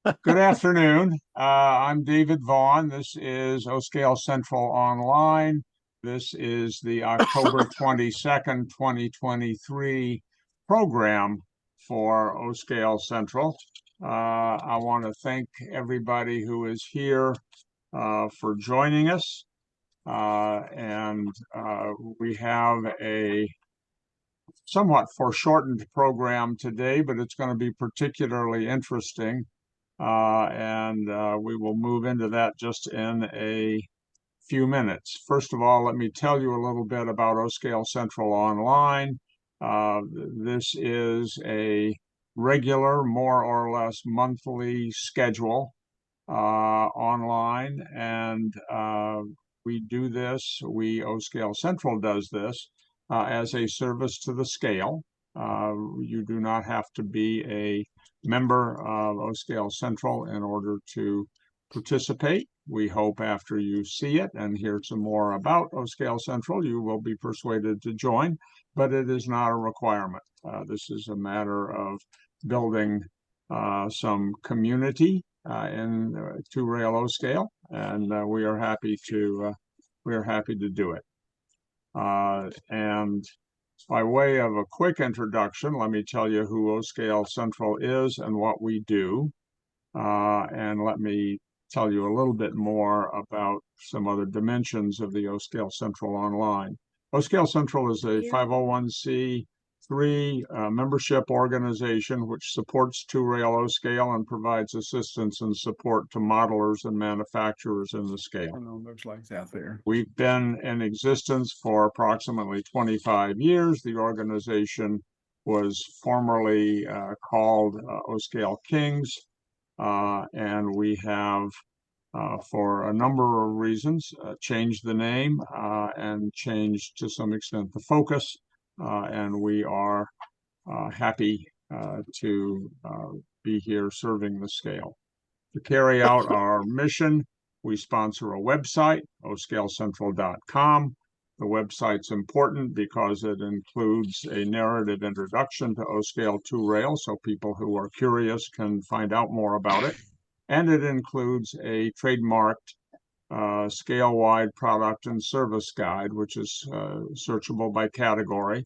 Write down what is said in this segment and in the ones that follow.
Good afternoon. I'm David Vaughn. This is O-Scale Central Online. This is the October 22nd, 2023 program for O-Scale Central. I want to thank everybody who is here for joining us. We have a somewhat foreshortened program today, but it's going to be particularly interesting. We will move into that just in a few minutes. First of all, let me tell you a little bit about O-Scale Central Online. This is a regular, more or less monthly schedule online, and we do this, O-Scale Central does this as a service to the scale. You do not have to be a member of O-Scale Central in order to participate. We hope after you see it and hear some more about O-Scale Central, you will be persuaded to join, but it is not a requirement. This is a matter of building some community in two-rail O-Scale, and we are happy to do it. And by way of a quick introduction, let me tell you who O-Scale Central is and what we do. And let me tell you a little bit more about some other dimensions of the O-Scale Central Online. O-Scale Central is a 501c3 membership organization which supports two-rail O-Scale and provides assistance and support to modelers and manufacturers in the scale. I know looks like out there. We've been in existence for approximately 25 years. The organization was formerly called O-Scale Kings, and we have, for a number of reasons, changed the name and changed to some extent the focus, and we are happy to be here serving the scale. To carry out our mission, we sponsor a website, oscalecentral.com. The website's important because it includes a narrative introduction to O-Scale two-rail, so people who are curious can find out more about it. And it includes a trademarked scale-wide product and service guide, which is searchable by category,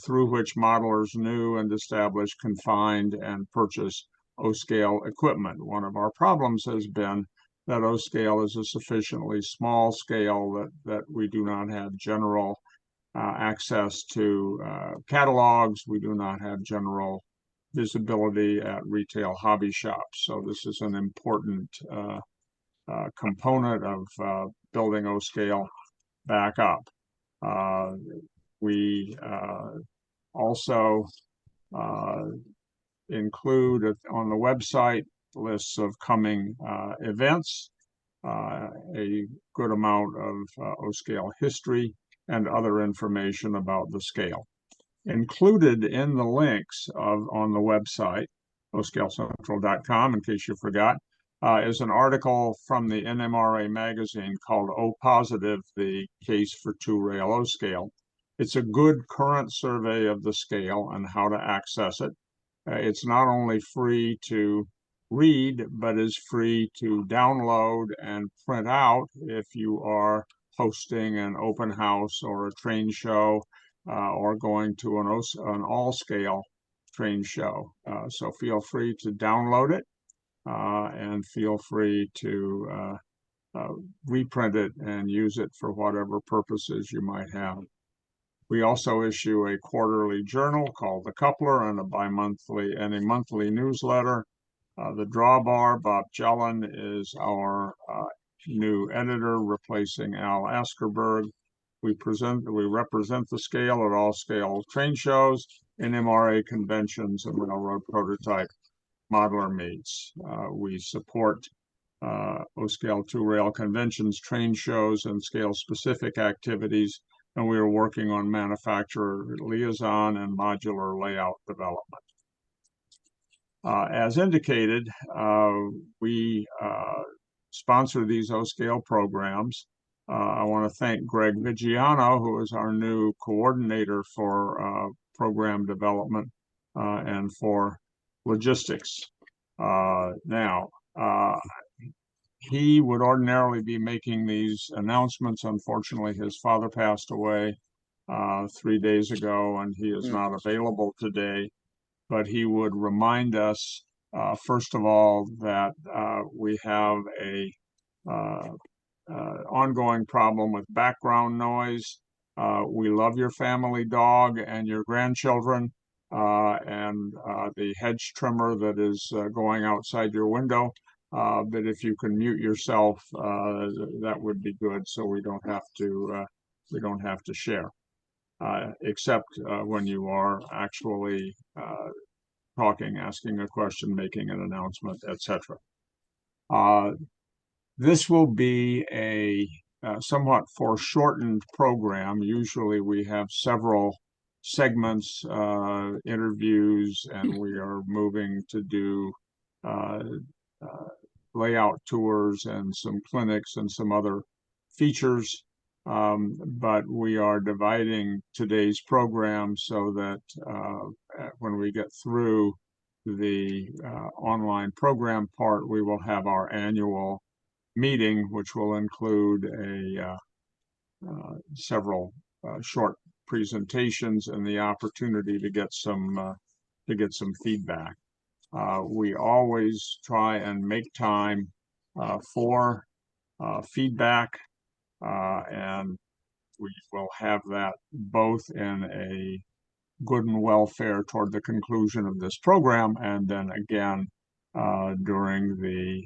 through which modelers new and established can find and purchase O-Scale equipment. One of our problems has been that O-Scale is a sufficiently small scale that we do not have general access to catalogs. We do not have general visibility at retail hobby shops. So this is an important component of building O-Scale back up. We also include on the website lists of coming events, a good amount of O-Scale history, and other information about the scale. Included in the links on the website, oscalecentral.com, in case you forgot, is an article from the NMRA magazine called O Positive, the Case for Two-Rail O-Scale. It's a good current survey of the scale and how to access it. It's not only free to read, but is free to download and print out if you are hosting an open house or a train show or going to an all-scale train show. So feel free to download it and feel free to reprint it and use it for whatever purposes you might have. We also issue a quarterly journal called The Coupler and a monthly newsletter. The Drawbar, Bob Jellin, is our new editor, replacing Al Askerberg. We represent the scale at all scale train shows, NMRA conventions, and railroad prototype modeler meets. We support O-Scale two-rail conventions, train shows, and scale-specific activities, and we are working on manufacturer liaison and modular layout development. As indicated, we sponsor these O-Scale programs. I want to thank Greg Vigiano, who is our new coordinator for program development and for logistics. Now, he would ordinarily be making these announcements. Unfortunately, his father passed away 3 days ago, and he is not available today. But he would remind us, first of all, that we have a ongoing problem with background noise. We love your family dog and your grandchildren, and the hedge trimmer that is going outside your window. But if you can mute yourself, that would be good, so we don't have to share, except when you are actually talking, asking a question, making an announcement, etc. This will be a somewhat foreshortened program. Usually we have several segments, interviews, and we are moving to do layout tours and some clinics and some other features. But we are dividing today's program so that when we get through the online program part, we will have our annual meeting, which will include several short presentations and the opportunity to get some feedback. We always try and make time for feedback, and we will have that both in a good and welfare toward the conclusion of this program, and then again during the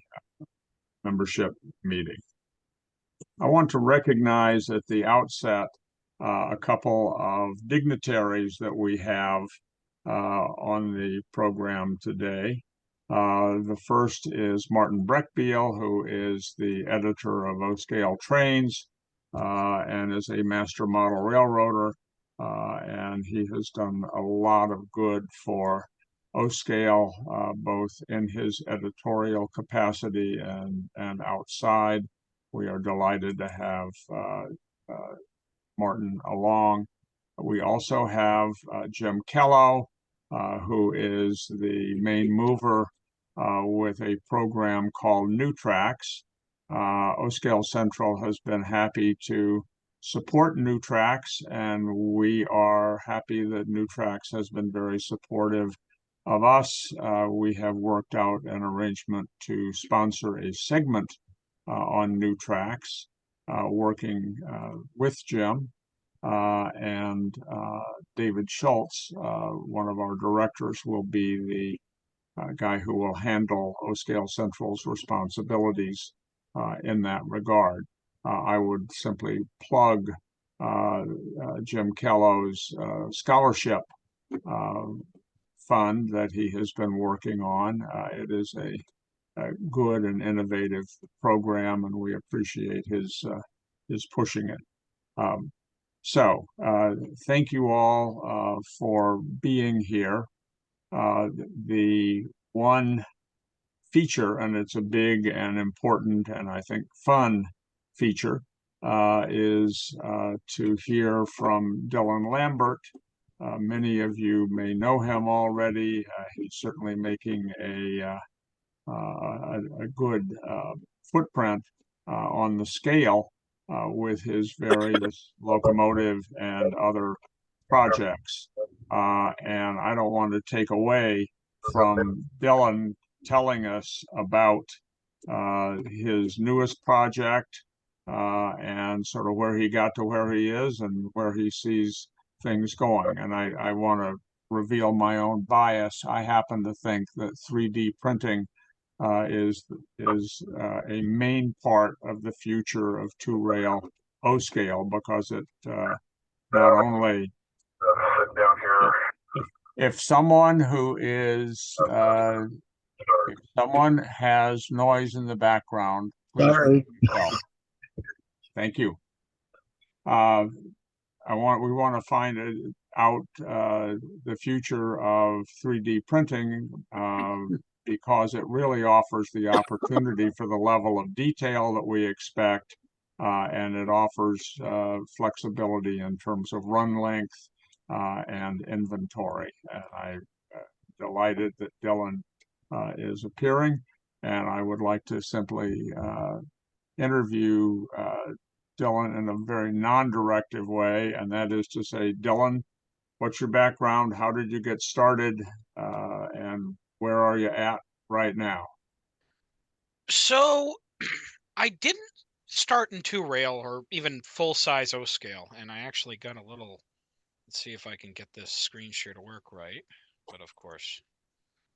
membership meeting. I want to recognize at the outset a couple of dignitaries that we have on the program today. The first is Martin Breckbiel, who is the editor of O-Scale Trains and is a master model railroader, and he has done a lot of good for O-Scale, both in his editorial capacity and outside. We are delighted to have Martin along. We also have Jim Kello, who is the main mover with a program called New Tracks. O-Scale Central has been happy to support New Tracks, and we are happy that New Tracks has been very supportive of us. We have worked out an arrangement to sponsor a segment on New Tracks, working with Jim and David Schultz, one of our directors, will be the guy who will handle O-Scale Central's responsibilities in that regard. I would simply plug Jim Kello's scholarship fund that he has been working on. It is a good and innovative program, and we appreciate his pushing it. So thank you all for being here. The one feature, and it's a big and important and I think fun feature, is to hear from Dylan Lambert. Many of you may know him already. He's certainly making a good footprint on the scale with his various locomotive and other projects. And I don't want to take away from Dylan telling us about his newest project and sort of where he got to where he is and where he sees things going. And I want to reveal my own bias. I happen to think that 3D printing is a main part of the future of two-rail O-Scale, because it not only if someone has noise in the background, please. Sorry. Thank you. We want to find out the future of 3D printing because it really offers the opportunity for the level of detail that we expect, and it offers flexibility in terms of run length and inventory. And I'm delighted that Dylan is appearing. And I would like to simply interview Dylan in a very non-directive way, and that is to say, Dylan, what's your background? How did you get started? And where are you at right now? So I didn't start in 2-rail or even full-size O scale, and I actually got a little. Let's see if I can get this screen share to work right. But of course,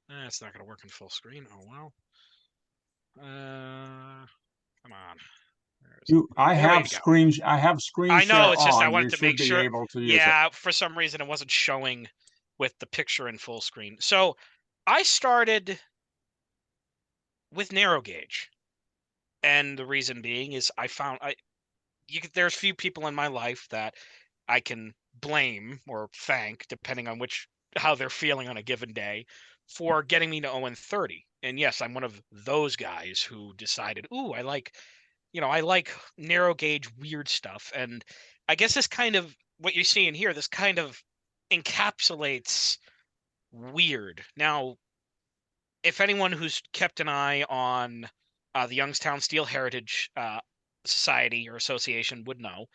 it's not going to work in full screen. Oh well. Come on. Where is it? There we go. I have screen I know. share It's just I on. You wanted to should make be sure. able to use it. Yeah, for some reason it wasn't showing with the picture in full screen. So I started with narrow gauge, and the reason being is I found there's few people in my life that I can blame or thank, depending on how they're feeling on a given day, for getting me to 0-30. And yes, I'm one of those guys who decided, ooh, I like narrow gauge weird stuff. And I guess this kind of what you're seeing here, this kind of encapsulates weird. Now, if anyone who's kept an eye on the Youngstown Steel Heritage Society or Association would know,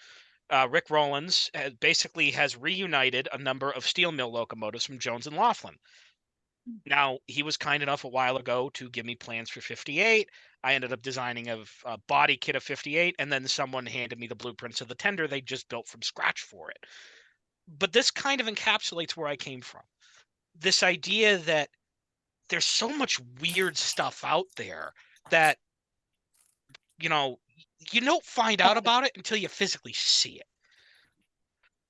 Rick Rollins basically has reunited a number of steel mill locomotives from Jones and Laughlin. Now, he was kind enough a while ago to give me plans for 58. I ended up designing a body kit of 58, and then someone handed me the blueprints of the tender they just built from scratch for it. But this kind of encapsulates where I came from. This idea that there's so much weird stuff out there that, you know, you don't find out about it until you physically see it.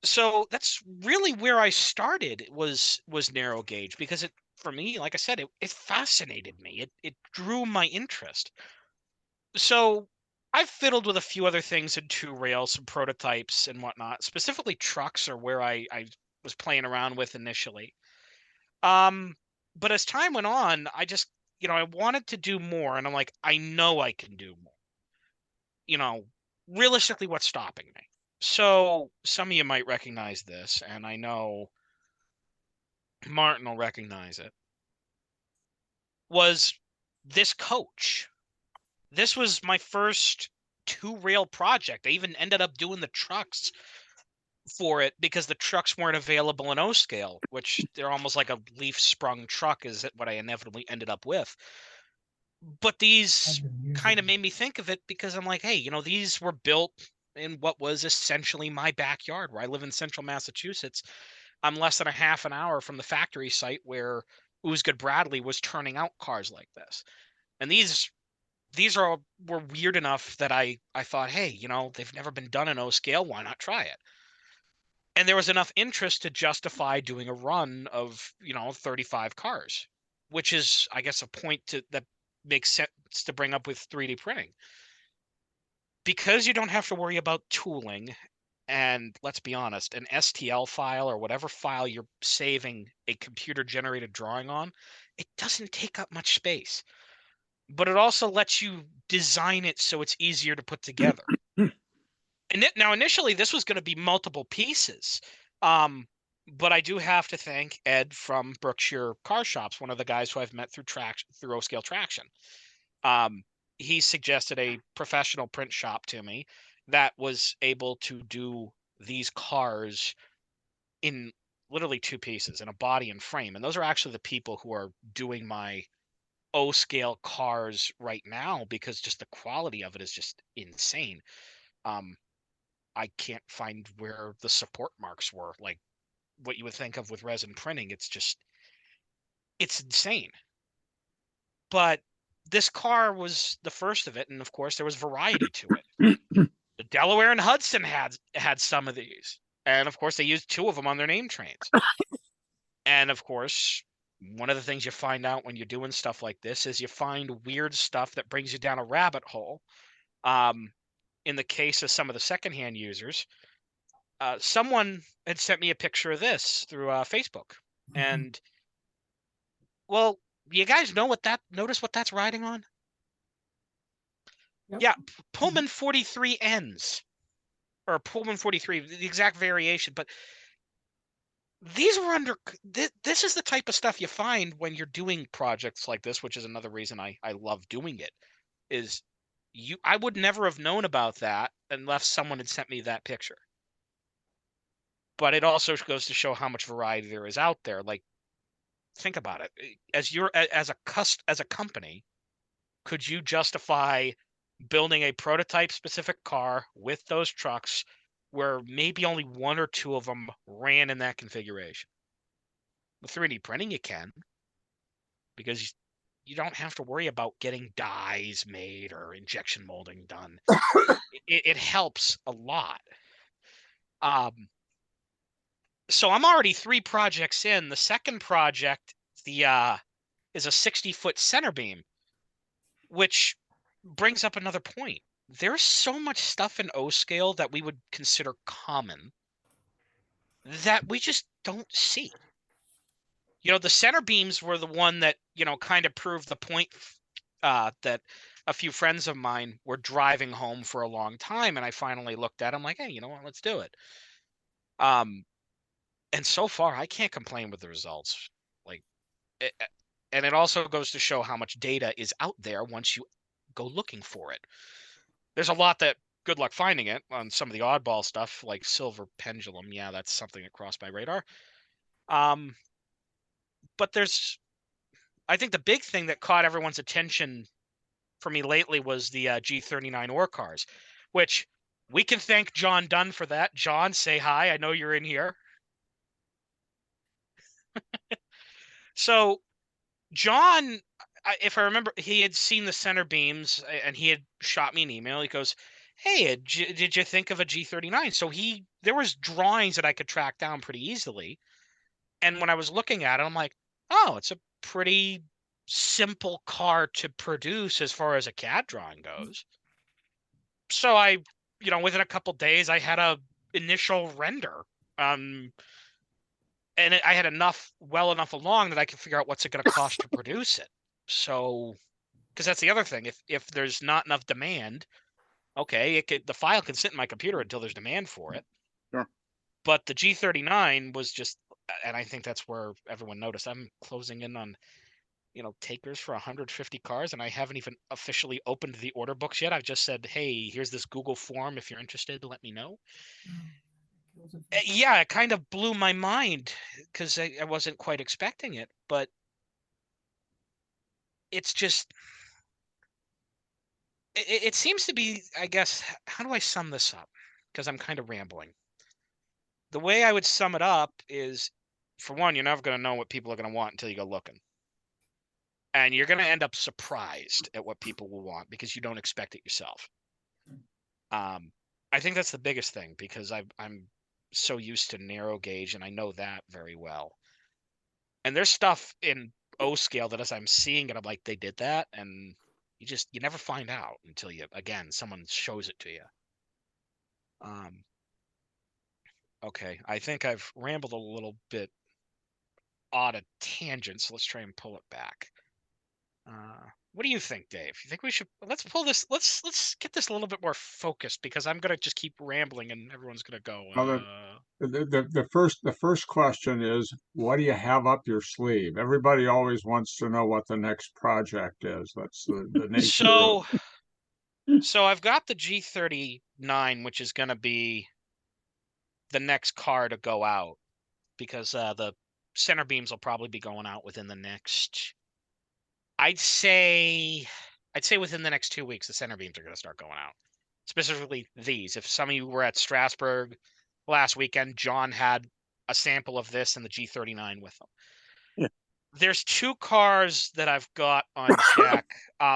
So that's really where I started was narrow gauge, because for me, like I said, it fascinated me. It drew my interest. So I've fiddled with a few other things in 2-rail, some prototypes and whatnot. Specifically, trucks are where I was playing around with initially. Um, but as time went on, I just I wanted to do more, and I'm like, I know I can do more. Realistically, what's stopping me? So some of you might recognize this, and I know Martin will recognize it, was this coach. This was my first 2-rail project. I even ended up doing the trucks for it because the trucks weren't available in O scale, which they're almost like a leaf sprung truck is what I inevitably ended up with. But these kind of made me think of it because I'm like, hey, these were built in what was essentially my backyard where I live in central Massachusetts. I'm less than a half an hour from the factory site where Osgood Bradley was turning out cars like this. And were weird enough that I thought, hey, they've never been done in O scale. Why not try it? And there was enough interest to justify doing a run of 35 cars, which is, I guess, a point that makes sense to bring up with 3D printing, because you don't have to worry about tooling. And let's be honest, an STL file or whatever file you're saving a computer generated drawing on, it doesn't take up much space, but it also lets you design it so it's easier to put together. And now, initially, this was going to be multiple pieces. But I do have to thank Ed from Berkshire Car Shops, one of the guys who I've met through O-Scale Traction. He suggested a professional print shop to me that was able to do these cars in literally 2 pieces, in a body and frame. And those are actually the people who are doing my O-Scale cars right now, because just the quality of it is just insane. I can't find where the support marks were, like what you would think of with resin printing. It's insane. But this car was the first of it, and of course there was variety to it. The Delaware and Hudson had some of these, and of course they used 2 of them on their name trains. And of course, one of the things you find out when you're doing stuff like this is you find weird stuff that brings you down a rabbit hole. In the case of some of the secondhand users, someone had sent me a picture of this through Facebook, and well, you guys notice what that's riding on? Yep. Yeah, Pullman 43 ends, or Pullman 43, the exact variation, but these were under this is the type of stuff you find when you're doing projects like this, which is another reason I love doing it. Is I would never have known about that unless someone had sent me that picture. But it also goes to show how much variety there is out there. Like, think about it. As a company, could you justify building a prototype specific car with those trucks where maybe only one or two of them ran in that configuration? With 3D printing, you can, because you don't have to worry about getting dies made or injection molding done. It helps a lot. So I'm already 3 projects in. The second project, is a 60-foot center beam, which brings up another point. There's so much stuff in O scale that we would consider common that we just don't see. The center beams were the one that, kind of proved the point that a few friends of mine were driving home for a long time. And I finally looked at them like, hey, you know what, let's do it. And so far, I can't complain with the results. Like, and it also goes to show how much data is out there once you go looking for it. There's a lot that good luck finding it on some of the oddball stuff, like silver pendulum. Yeah, that's something that crossed my radar. But I think the big thing that caught everyone's attention for me lately was the G39 ore cars, which we can thank John Dunn for that. John, say hi. I know you're in here. So John, if I remember, he had seen the center beams and he had shot me an email. He goes, "Hey, did you think of a G39?" So there was drawings that I could track down pretty easily. And when I was looking at it, I'm like, oh, it's a pretty simple car to produce as far as a CAD drawing goes. So within a couple days, I had a initial render. And I had well enough along that I could figure out what's it going to cost to produce it. So, because that's the other thing. If there's not enough demand, okay, the file can sit in my computer until there's demand for it. Sure. But the G39 was just, and I think that's where everyone noticed. I'm closing in on, takers for 150 cars, and I haven't even officially opened the order books yet. I've just said, hey, here's this Google form. If you're interested, let me know. Yeah, it kind of blew my mind because I wasn't quite expecting it, but it's just, it seems to be, I guess, how do I sum this up? Because I'm kind of rambling. The way I would sum it up is, for one, you're never going to know what people are going to want until you go looking. And you're going to end up surprised at what people will want because you don't expect it yourself. I think that's the biggest thing because I'm so used to narrow gauge and I know that very well. And there's stuff in O scale that as I'm seeing it, I'm like, they did that. And you never find out until someone shows it to you. Okay. I think I've rambled a little bit odd at tangents. So let's try and pull it back. What do you think, Dave? You think we should let's pull this? Let's get this a little bit more focused because I'm gonna just keep rambling and everyone's gonna go. The first question is, what do you have up your sleeve? Everybody always wants to know what the next project is. That's the nature. So I've got the G39, which is gonna be the next car to go out because the center beams will probably be going out within the next. I'd say within the next 2 weeks, the center beams are going to start going out. Specifically these. If some of you were at Strasbourg last weekend, John had a sample of this and the G39 with them. Yeah. There's 2 cars that I've got on deck.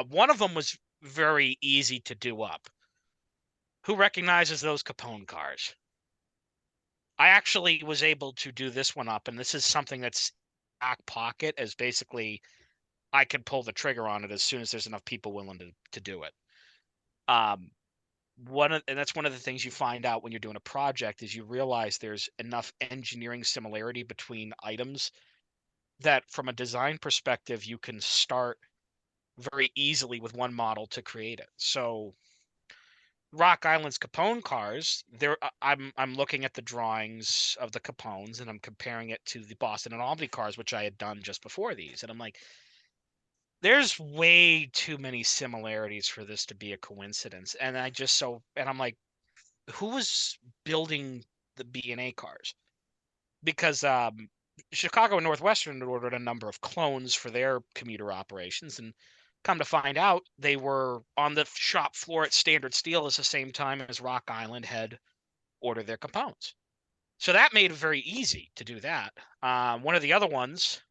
One of them was very easy to do up. Who recognizes those Capone cars? I actually was able to do this one up, and this is something that's back pocket, as basically I could pull the trigger on it as soon as there's enough people willing to do it. And that's one of the things you find out when you're doing a project is you realize there's enough engineering similarity between items that from a design perspective, you can start very easily with one model to create it. So Rock Island's Capone cars, I'm looking at the drawings of the Capones and I'm comparing it to the Boston and Albany cars, which I had done just before these. And I'm like, there's way too many similarities for this to be a coincidence. And I'm like, who was building the B&A cars? Because Chicago and Northwestern had ordered a number of clones for their commuter operations, and come to find out, they were on the shop floor at Standard Steel at the same time as Rock Island had ordered their components. So that made it very easy to do that. One of the other ones,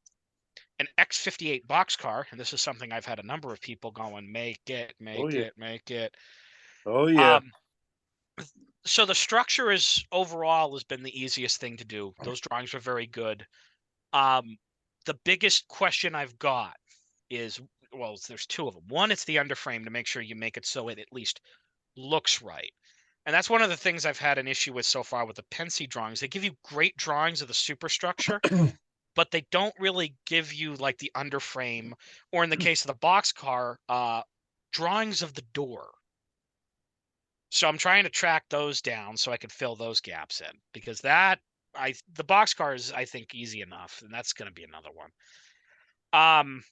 an X58 boxcar, and this is something I've had a number of people going, make it, Oh, yeah. make it. Oh, yeah. So the structure is overall has been the easiest thing to do. Those drawings are very good. The biggest question I've got is, well, there's two of them. One, it's the underframe to make sure you make it so it at least looks right. And that's one of the things I've had an issue with so far with the Pennsy drawings. They give you great drawings of the superstructure, but they don't really give you like the underframe, or in the case of the boxcar, drawings of the door. So I'm trying to track those down so I can fill those gaps in, because the boxcar is, I think, easy enough, and that's going to be another one.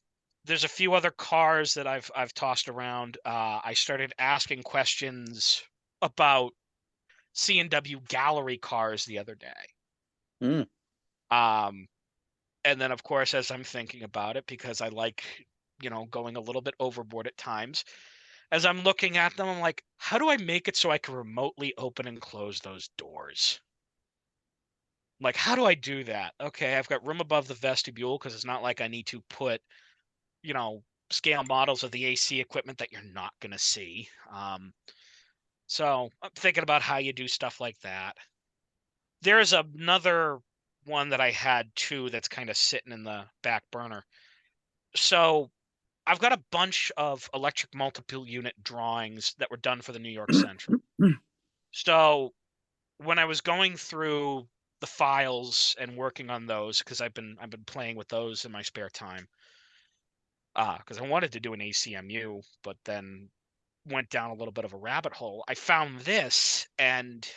There's a few other cars that I've tossed around. I started asking questions about C&W gallery cars the other day. Mm. And then, of course, as I'm thinking about it, because I like, going a little bit overboard at times, as I'm looking at them, I'm like, how do I make it so I can remotely open and close those doors? Like, how do I do that? Okay, I've got room above the vestibule because it's not like I need to put, scale models of the AC equipment that you're not going to see. So I'm thinking about how you do stuff like that. There's another one that I had too that's kind of sitting in the back burner. So I've got a bunch of electric multiple unit drawings that were done for the New York Central. So when I was going through the files and working on those, because I've been playing with those in my spare time, because I wanted to do an ACMU, but then went down a little bit of a rabbit hole. I found this, and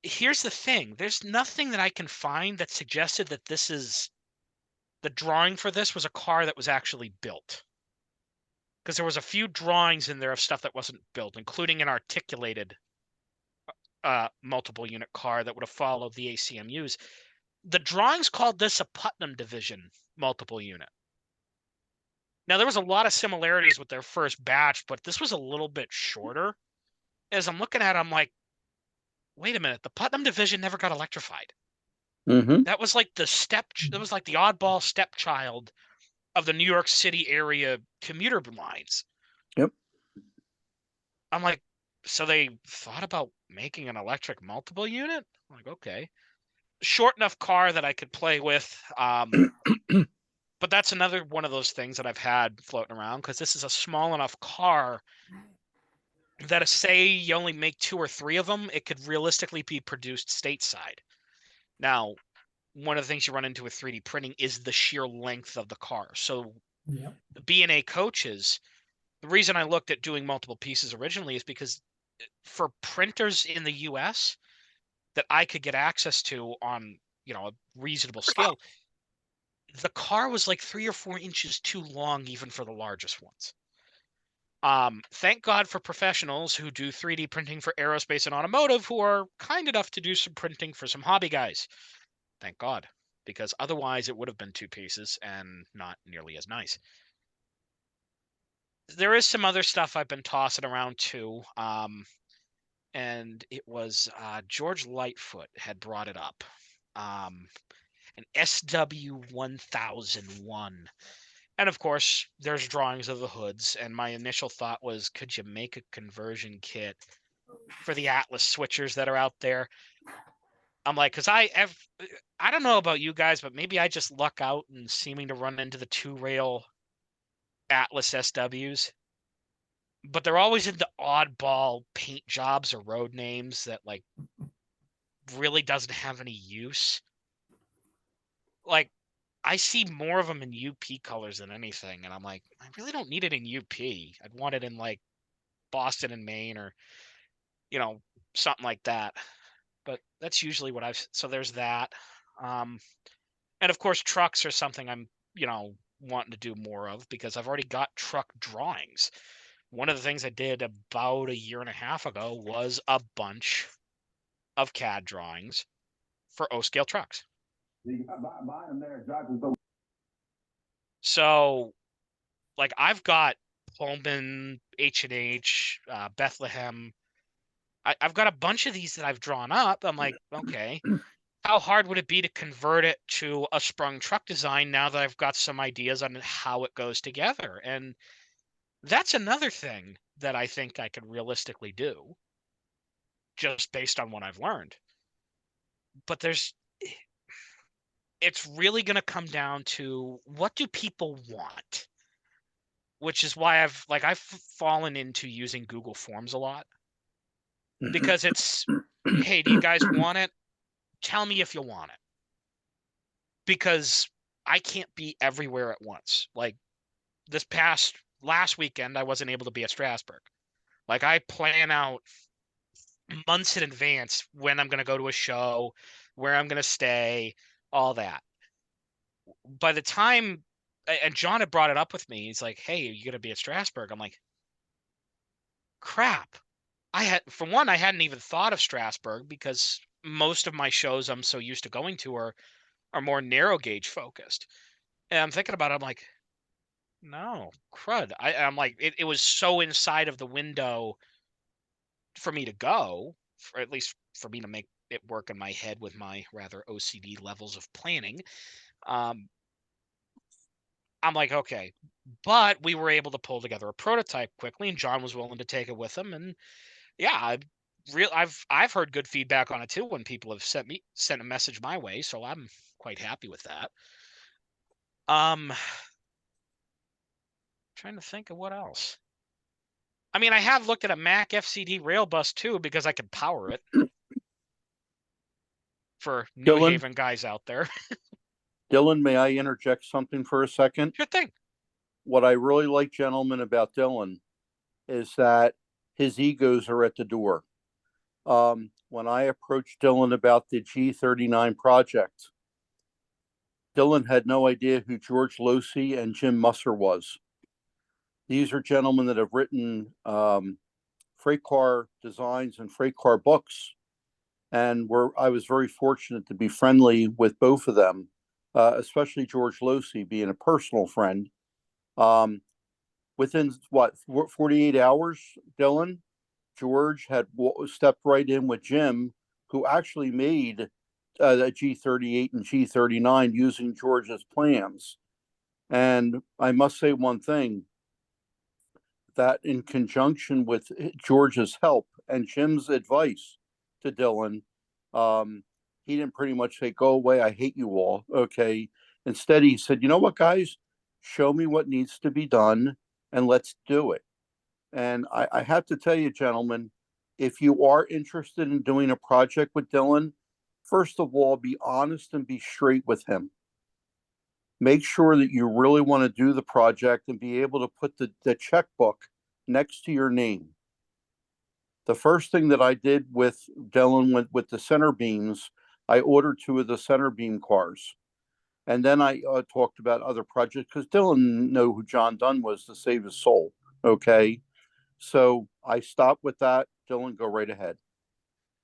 here's the thing: there's nothing that I can find that suggested that the drawing for this was a car that was actually built. Because there was a few drawings in there of stuff that wasn't built, including an articulated multiple unit car that would have followed the ACMUs. The drawings called this a Putnam Division multiple unit. Now, there was a lot of similarities with their first batch, but this was a little bit shorter. As I'm looking at it, I'm like, wait a minute, the Putnam Division never got electrified. Mm-hmm. That was like the oddball stepchild of the New York City area commuter lines. Yep. I'm like, so they thought about making an electric multiple unit? I'm like, okay. Short enough car that I could play with. But that's another one of those things that I've had floating around, because this is a small enough car that, say you only make 2 or 3 of them, it could realistically be produced stateside. Now, one of the things you run into with 3D printing is the sheer length of the car. So the B&A coaches, the reason I looked at doing multiple pieces originally is because for printers in the US that I could get access to on, a reasonable scale, the car was like 3 or 4 inches too long, even for the largest ones. Thank God for professionals who do 3D printing for aerospace and automotive, who are kind enough to do some printing for some hobby guys. Thank God, because otherwise it would have been 2 pieces and not nearly as nice. There is some other stuff I've been tossing around too. And it was George Lightfoot had brought it up. An SW1001. And of course, there's drawings of the hoods. And my initial thought was, could you make a conversion kit for the Atlas switchers that are out there? I'm like, because I don't know about you guys, but maybe I just luck out and seeming to run into the 2-rail Atlas SWs. But they're always into oddball paint jobs or road names that like really doesn't have any use. Like, I see more of them in UP colors than anything, and I'm like, I really don't need it in UP. I'd want it in like Boston and Maine, or, something like that. But that's usually what so there's that. And of course, trucks are something I'm, wanting to do more of, because I've already got truck drawings. One of the things I did about a year and a half ago was a bunch of CAD drawings for O-scale trucks. So, like, I've got Pullman, H&H, Bethlehem. I've got a bunch of these that I've drawn up. I'm like, okay, how hard would it be to convert it to a sprung truck design now that I've got some ideas on how it goes together? And that's another thing that I think I could realistically do, just based on what I've learned. But it's really going to come down to, what do people want? Which is why I've fallen into using Google Forms a lot, because it's, hey, do you guys want it? Tell me if you want it. Because I can't be everywhere at once. Like, last weekend, I wasn't able to be at Strasbourg. Like, I plan out months in advance when I'm going to go to a show, where I'm going to stay, all that. By the time, and John had brought it up with me, he's like, hey, are you going to be at Strasbourg? I'm like, crap. I hadn't even thought of Strasbourg, because most of my shows I'm so used to going to are more narrow gauge focused. And I'm thinking about it, I'm like, no, crud. I'm like, it was so inside of the window for me to go, or at least for me to make it work in my head with my rather OCD levels of planning. I'm like, okay. But we were able to pull together a prototype quickly, and John was willing to take it with him. And yeah, I've heard good feedback on it too, when people have sent a message my way, so I'm quite happy with that. Trying to think of what else. I mean, I have looked at a Mac FCD rail bus too, because I could power it. For New Dylan? Haven guys out there. Dylan, may I interject something for a second? Sure thing. What I really like, gentlemen, about Dylan is that his egos are at the door. When I approached Dylan about the G39 project, Dylan had no idea who George Losey and Jim Musser was. These are gentlemen that have written freight car designs and freight car books. And I was very fortunate to be friendly with both of them, especially George Losey, being a personal friend. Within 48 hours, Dylan, George had stepped right in with Jim, who actually made a G38 and G39 using George's plans. And I must say one thing, that in conjunction with George's help and Jim's advice to Dylan, he didn't pretty much say, go away, I hate you all. Okay. Instead, he said, you know what, guys, show me what needs to be done and let's do it. And I have to tell you, gentlemen, if you are interested in doing a project with Dylan, first of all, be honest and be straight with him. Make sure that you really want to do the project and be able to put the checkbook next to your name. The first thing that I did with Dylan with the center beams, I ordered 2 of the center beam cars. And then I talked about other projects, because Dylan knew who John Dunn was to save his soul. Okay. So I stopped with that. Dylan, go right ahead.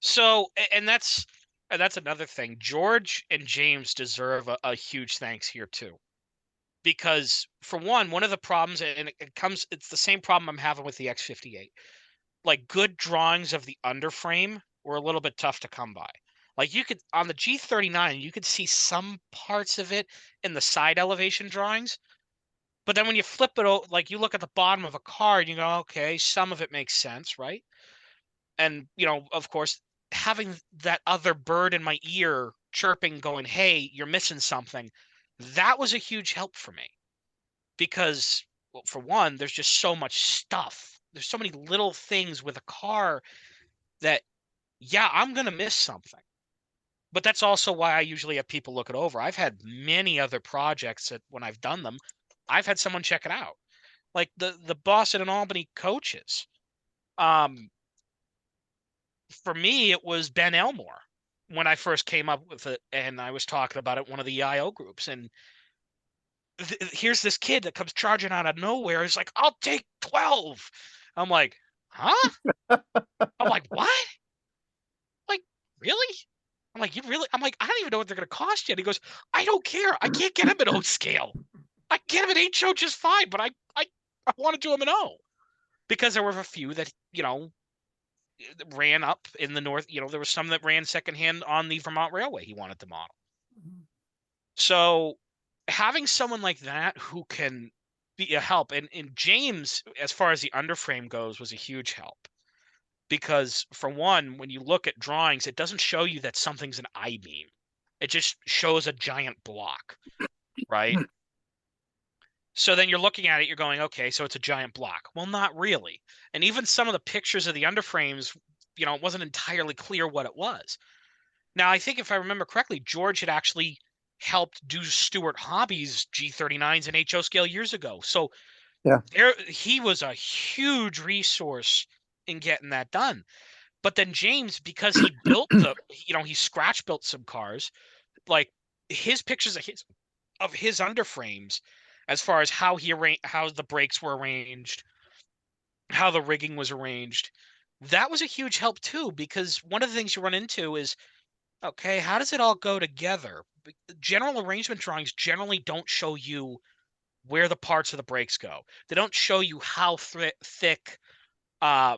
So, and that's another thing. George and James deserve a huge thanks here too. Because for one of the problems, and it's the same problem I'm having with the X58. Like, good drawings of the underframe were a little bit tough to come by. Like, you could, on the G39, you could see some parts of it in the side elevation drawings. But then when you flip it, like, you look at the bottom of a car and you go, okay, some of it makes sense, right? And, of course, having that other bird in my ear chirping, going, hey, you're missing something, that was a huge help for me. Because, well, for one, there's just so much stuff. There's so many little things with a car that, yeah, I'm going to miss something. But that's also why I usually have people look it over. I've had many other projects that when I've done them, I've had someone check it out. Like the Boston and Albany coaches. For me, it was Ben Elmore when I first came up with it, and I was talking about it in one of the EIO groups, and here's this kid that comes charging out of nowhere. He's like, "I'll take 12." I'm like, "Huh?" I'm like, "What?" Like, really? I'm like, "You really?" I'm like, "I don't even know what they're going to cost you." And he goes, "I don't care. I can't get him at O scale. I can get him at HO just fine, but I want to do him an O." Because there were a few that, ran up in the north. There was some that ran secondhand on the Vermont Railway he wanted to model. So having someone like that who can be a help, and James, as far as the underframe goes, was a huge help. Because for one, when you look at drawings, it doesn't show you that something's an I-beam. It just shows a giant block, right? So then you're looking at it, you're going, okay, so it's a giant block. Well, not really. And even some of the pictures of the underframes, it wasn't entirely clear what it was. Now, I think if I remember correctly, George had actually helped do Stuart Hobby's G39s in HO scale years ago. So Yeah. he was a huge resource in getting that done. But then James, because he built he scratch built some cars, like his pictures of his underframes, as far as how the brakes were arranged, how the rigging was arranged, that was a huge help too. Because one of the things you run into is, okay, how does it all go together? General arrangement drawings generally don't show you where the parts of the brakes go. They don't show you how thick, a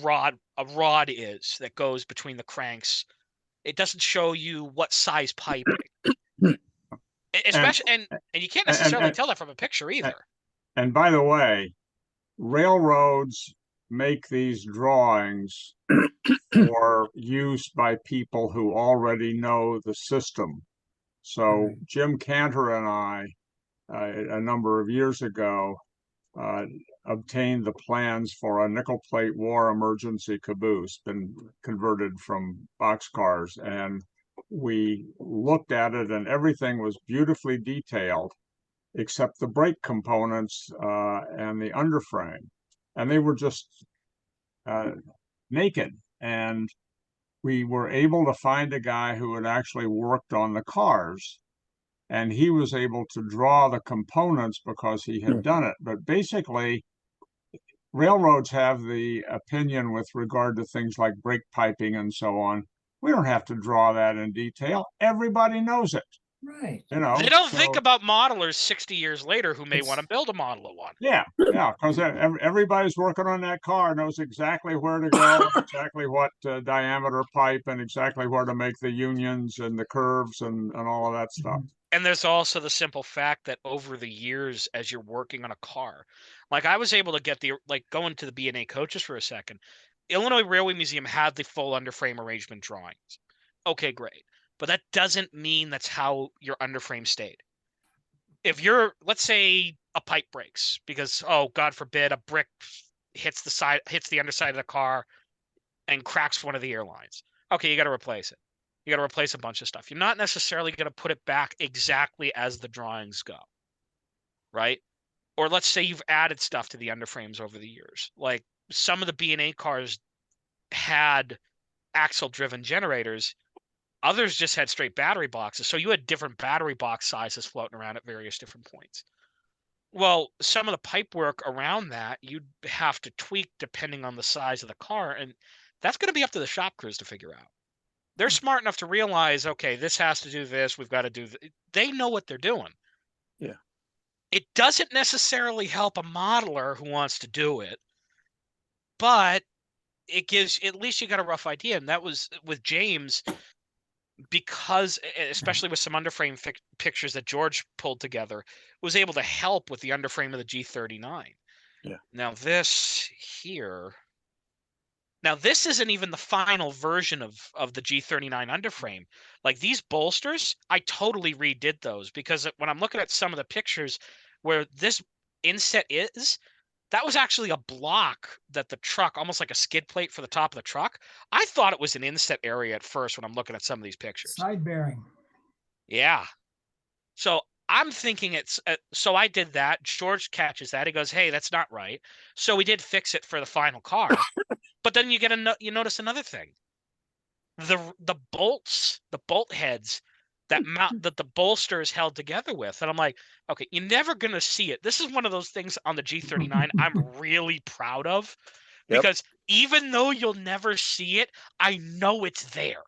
rod is that goes between the cranks. It doesn't show you what size piping. Especially, and you can't necessarily tell that from a picture either. And by the way, railroads make these drawings for use by people who already know the system. So Jim Cantor and I, a number of years ago, obtained the plans for a nickel plate war emergency caboose, been converted from boxcars, and we looked at it and everything was beautifully detailed except the brake components and the underframe, and they were just naked. And we were able to find a guy who had actually worked on the cars, and he was able to draw the components because he had done it. But basically, railroads have the opinion with regard to things like brake piping and so on. We don't have to draw that in detail. Everybody knows it. Right. You know, they don't think about modelers 60 years later who may It's- want to build a model of one. Yeah, because everybody's working on that car knows exactly where to go, exactly what diameter pipe, and exactly where to make the unions and the curves and all of that stuff. And there's also the simple fact that over the years, as you're working on a car, like I was able to get going to the B&A coaches for a second. Illinois Railway Museum had the full underframe arrangement drawings. Okay, great. But that doesn't mean that's how your underframe stayed. If let's say a pipe breaks because, oh, God forbid, a brick hits the underside of the car and cracks one of the airlines. Okay, you got to replace it. You got to replace a bunch of stuff. You're not necessarily going to put it back exactly as the drawings go, right? Or let's say you've added stuff to the underframes over the years. Like some of the B&A cars had axle-driven generators. Others just had straight battery boxes. So you had different battery box sizes floating around at various different points. Well, some of the pipe work around that, you'd have to tweak depending on the size of the car. And that's going to be up to the shop crews to figure out. They're smart enough to realize, okay, this has to do this. We've got to do this. They know what they're doing. Yeah. It doesn't necessarily help a modeler who wants to do it, but it gives, at least you got a rough idea. And that was with James, because especially with some underframe pictures that George pulled together, was able to help with the underframe of the G39. Yeah. Now this here. Now, this isn't even the final version of the G39 underframe. Like these bolsters, I totally redid those because when I'm looking at some of the pictures where this inset is, that was actually a block that the truck, almost like a skid plate for the top of the truck. I thought it was an inset area at first when I'm looking at some of these pictures. Side bearing. Yeah. So I'm thinking so I did that. George catches that. He goes, hey, that's not right. So we did fix it for the final car. But then you notice another thing. The bolts, the bolt heads that the bolster is held together with. And I'm like, okay, you're never gonna see it. This is one of those things on the G39 I'm really proud of, Yep. because even though you'll never see it, I know it's there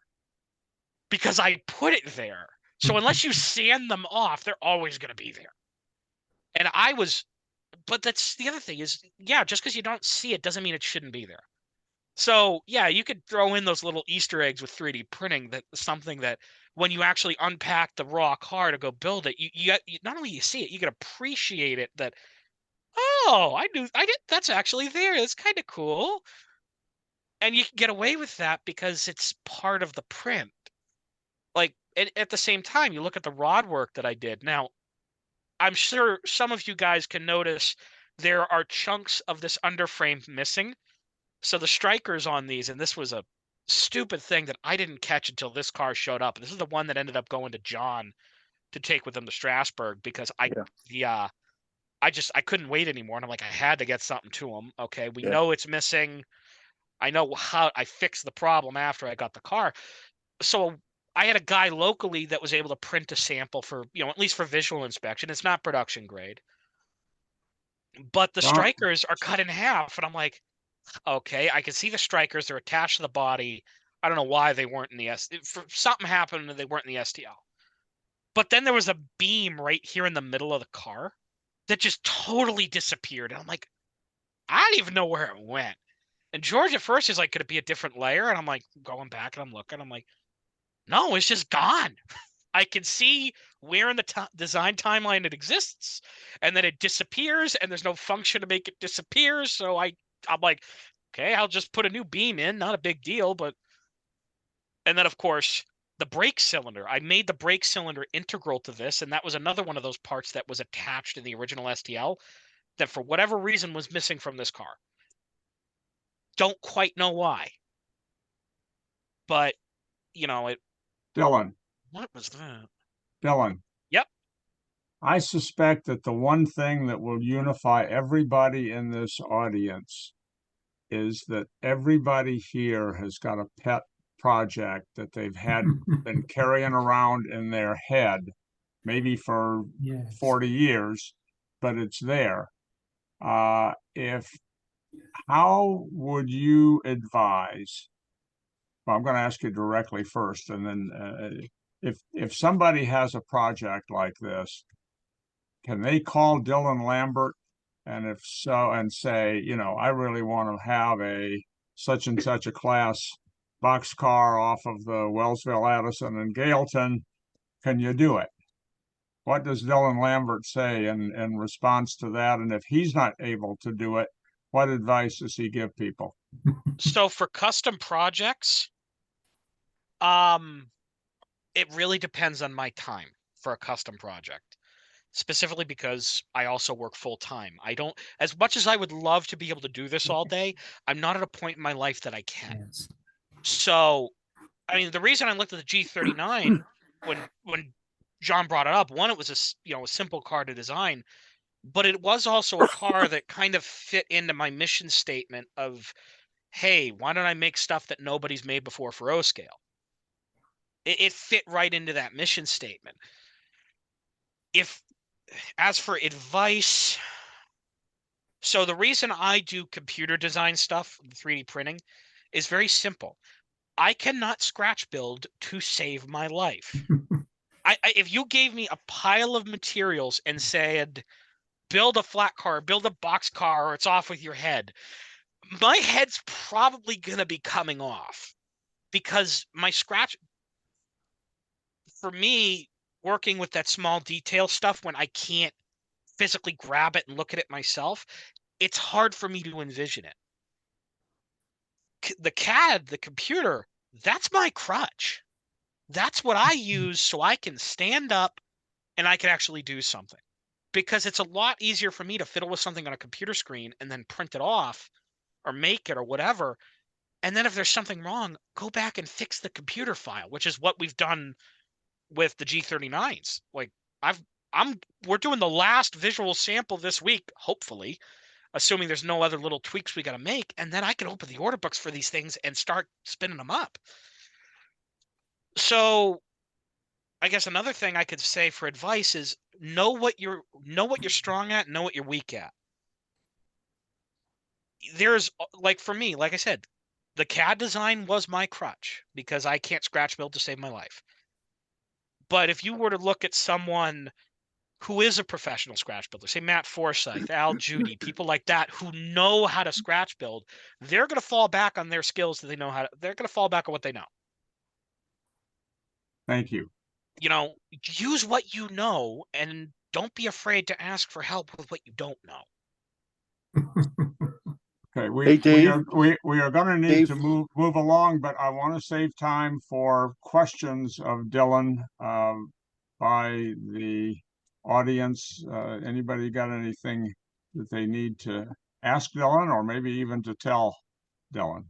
because I put it there. So unless you sand them off, they're always gonna be there. And but that's the other thing is, yeah, just because you don't see it doesn't mean it shouldn't be there. So yeah, you could throw in those little Easter eggs with 3D printing. That something that when you actually unpack the raw car to go build it, you not only you see it, you can appreciate it. That, oh, I did. That's actually there. It's kind of cool, and you can get away with that because it's part of the print. Like at the same time, you look at the rod work that I did. Now, I'm sure some of you guys can notice there are chunks of this underframe missing. So the strikers on these, and this was a stupid thing that I didn't catch until this car showed up. This is the one that ended up going to John to take with him to Strasbourg because I couldn't wait anymore, and I'm like, I had to get something to him. Okay, we know it's missing. I know how I fixed the problem after I got the car. So I had a guy locally that was able to print a sample for, at least for visual inspection. It's not production grade, but the strikers are cut in half, and I'm like, okay, I can see the strikers. They're attached to the body. I don't know why they weren't in the something happened and they weren't in the STL. But then there was a beam right here in the middle of the car that just totally disappeared. And I'm like, I don't even know where it went. And George at first is like, could it be a different layer? And I'm like, going back and I'm looking. I'm like, no, it's just gone. I can see where in the design timeline it exists, and then it disappears, and there's no function to make it disappear. So I'm like, okay, I'll just put a new beam in, not a big deal. And then of course the brake cylinder, I made the brake cylinder integral to this, and that was another one of those parts that was attached in the original STL that for whatever reason was missing from this car. Don't quite know why, but Dylan, what was that? Dylan. Yep. I suspect that the one thing that will unify everybody in this audience is that everybody here has got a pet project that they've been carrying around in their head, maybe for 40 years, but it's there. How would you advise? Well, I'm going to ask you directly first, and then if somebody has a project like this, can they call Dylan Lambert? And if so, and say, I really want to have a such and such a class boxcar off of the Wellsville, Addison, and Gailton. Can you do it? What does Dylan Lambert say in response to that? And if he's not able to do it, what advice does he give people? So for custom projects, it really depends on my time for a custom project, specifically because I also work full time. I don't, as much as I would love to be able to do this all day, I'm not at a point in my life that I can. Yes. So, I mean, the reason I looked at the G39 when John brought it up, one, it was a simple car to design, but it was also a car that kind of fit into my mission statement of, hey, why don't I make stuff that nobody's made before for O scale? It fit right into that mission statement. As for advice, so the reason I do computer design stuff, 3D printing, is very simple. I cannot scratch build to save my life. If you gave me a pile of materials and said, build a flat car, build a box car, or it's off with your head, my head's probably going to be coming off, because my scratch, for me, working with that small detail stuff when I can't physically grab it and look at it myself, it's hard for me to envision it. The CAD, the computer, that's my crutch. That's what I use so I can stand up and I can actually do something. Because it's a lot easier for me to fiddle with something on a computer screen and then print it off or make it or whatever. And then if there's something wrong, go back and fix the computer file, which is what we've done with the G39s. Like we're doing the last visual sample this week, hopefully, assuming there's no other little tweaks we got to make, and then I can open the order books for these things and start spinning them up. So I guess another thing I could say for advice is know what you're strong at, know what you're weak at. There's, like, for me, like I said, the CAD design was my crutch because I can't scratch build to save my life. But if you were to look at someone who is a professional scratch builder, say Matt Forsyth, Al Judy, people like that who know how to scratch build, they're going to fall back on their skills that they know how to, they're going to fall back on what they know. Thank you. You know, use what you know and don't be afraid to ask for help with what you don't know. Okay, Hey, Dave. we are going to need Dave. to move along, but I want to save time for questions of Dylan by the audience. Anybody got anything that they need to ask Dylan, or maybe even to tell Dylan?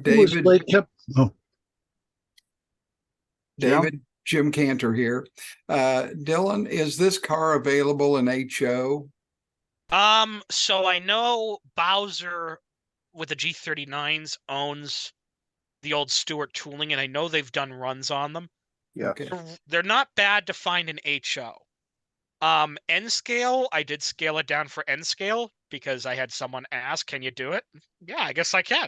David, Jim? Jim Cantor here. Dylan, is this car available in HO? So I know Bowser with the G39s owns the old Stewart tooling, and I know they've done runs on them. Yeah. Okay. They're not bad to find in HO. N scale, I did scale it down for N scale because I had someone ask, can you do it? Yeah, I guess I can.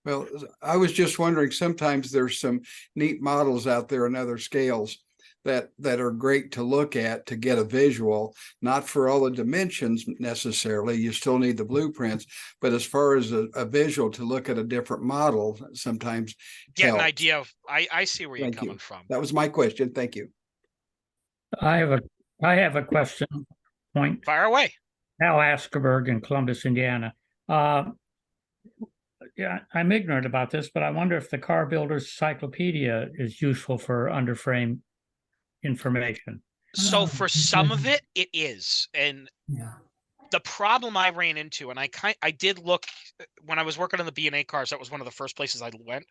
Well, I was just wondering, sometimes there's some neat models out there in other scales that are great to look at to get a visual, not for all the dimensions necessarily. You still need the blueprints, but as far as a visual to look at a different model, sometimes Get an helps. idea of, I see where you're Thank coming you. from. That was my question. Thank you. I have a question point. Fire away. Al Askerberg in Columbus, Indiana. Yeah, I'm ignorant about this, but I wonder if the Car Builder's Encyclopedia is useful for underframe information. So for some of it, it is. And Yeah. the problem I ran into, and I did look when I was working on the B&A cars, that was one of the first places I went,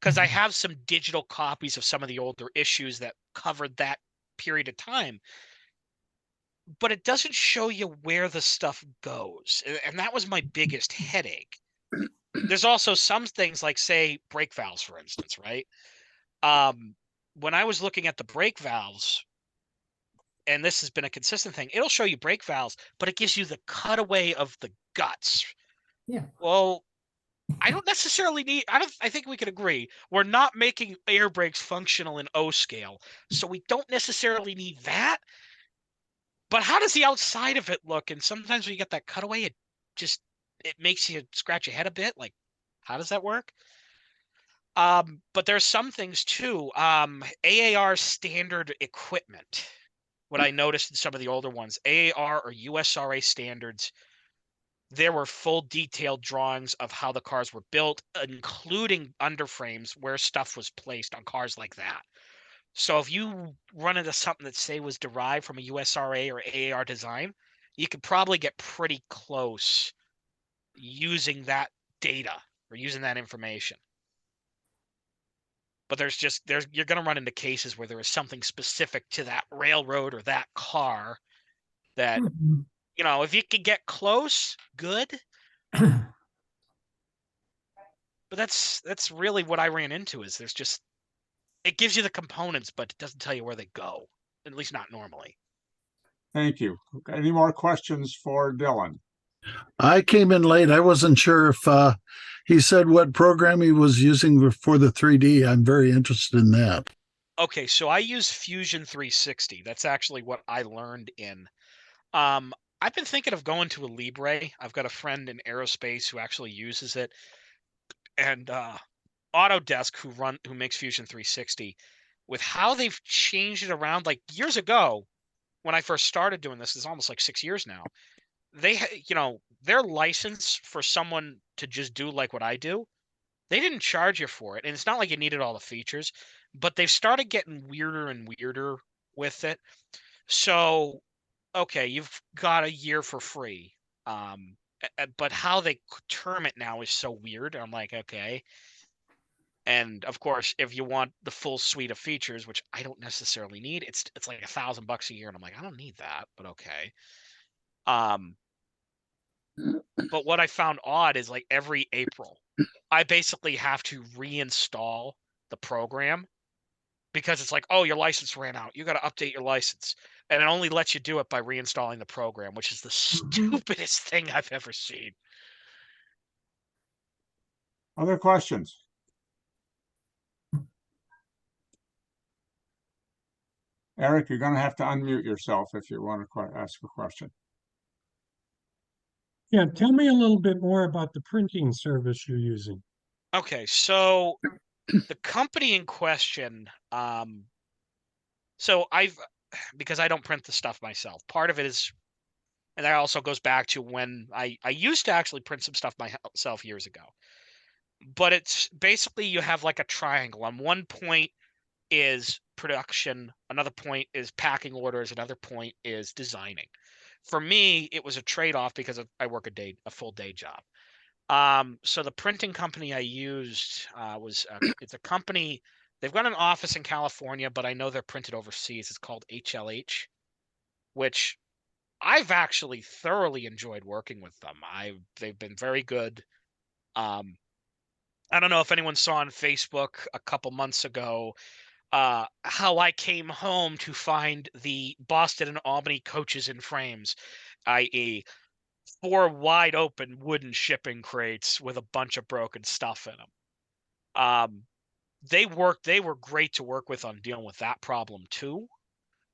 because I have some digital copies of some of the older issues that covered that period of time. But it doesn't show you where the stuff goes. And that was my biggest headache. There's also some things like, say, brake valves, for instance, right? When I was looking at the brake valves, and this has been a consistent thing, it'll show you brake valves, but it gives you the cutaway of the guts. Yeah. Well, I don't necessarily need, I think we can agree, we're not making air brakes functional in O scale, so we don't necessarily need that. But how does the outside of it look? And sometimes when you get that cutaway, it makes you scratch your head a bit. Like, how does that work? But there's some things too. AAR standard equipment. What I noticed in some of the older ones, AAR or USRA standards, there were full detailed drawings of how the cars were built, including underframes where stuff was placed on cars like that. So if you run into something that, say, was derived from a USRA or AAR design, you could probably get pretty close using that data or using that information. But you're going to run into cases where there is something specific to that railroad or that car that, you know, if you could get close, good. But that's really what I ran into, is it gives you the components, but it doesn't tell you where they go, at least not normally. Thank you. Any more questions for Dylan? I came in late. I wasn't sure if he said what program he was using for the 3D. I'm very interested in that. Okay, so I use Fusion 360. That's actually what I learned in. I've been thinking of going to a Libre. I've got a friend in aerospace who actually uses it, and Autodesk who makes Fusion 360. With how they've changed it around, like years ago, when I first started doing this, it's almost like 6 years now. Their license for someone to just do like what I do, they didn't charge you for it. And it's not like you needed all the features, but they've started getting weirder and weirder with it. So, okay, you've got a year for free. But how they term it now is so weird. I'm like, okay. And of course, if you want the full suite of features, which I don't necessarily need, it's like $1,000 a year. And I'm like, I don't need that, but okay. But what I found odd is like every April, I basically have to reinstall the program because it's like, oh, your license ran out. You got to update your license. And it only lets you do it by reinstalling the program, which is the stupidest thing I've ever seen. Other questions? Eric, you're going to have to unmute yourself if you want to ask a question. Yeah, tell me a little bit more about the printing service you're using. Okay, so the company in question, so because I don't print the stuff myself, part of it is, and that also goes back to when I used to actually print some stuff myself years ago. But it's basically you have like a triangle. On one point is production, another point is packing orders, another point is designing. For me, it was a trade-off because I work a full day job. So the printing company I used it's a company. They've got an office in California, but I know they're printed overseas. It's called HLH, which I've actually thoroughly enjoyed working with them. They've been very good. I don't know if anyone saw on Facebook a couple months ago how I came home to find the Boston and Albany coaches in frames, i.e., 4 wide open wooden shipping crates with a bunch of broken stuff in them. They were great to work with on dealing with that problem too.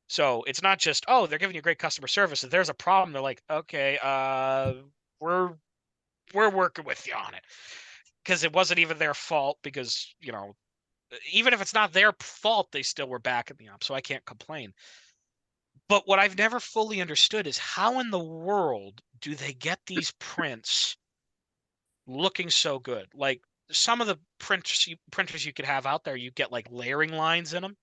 So it's not just, oh, they're giving you great customer service. If there's a problem, they're like, okay, we're working with you on it. Because it wasn't even their fault, because, you know, even if it's not their fault, they still were backing me up. So I can't complain. But what I've never fully understood is how in the world do they get these prints looking so good? Like some of the printers you could have out there, you get like layering lines in them.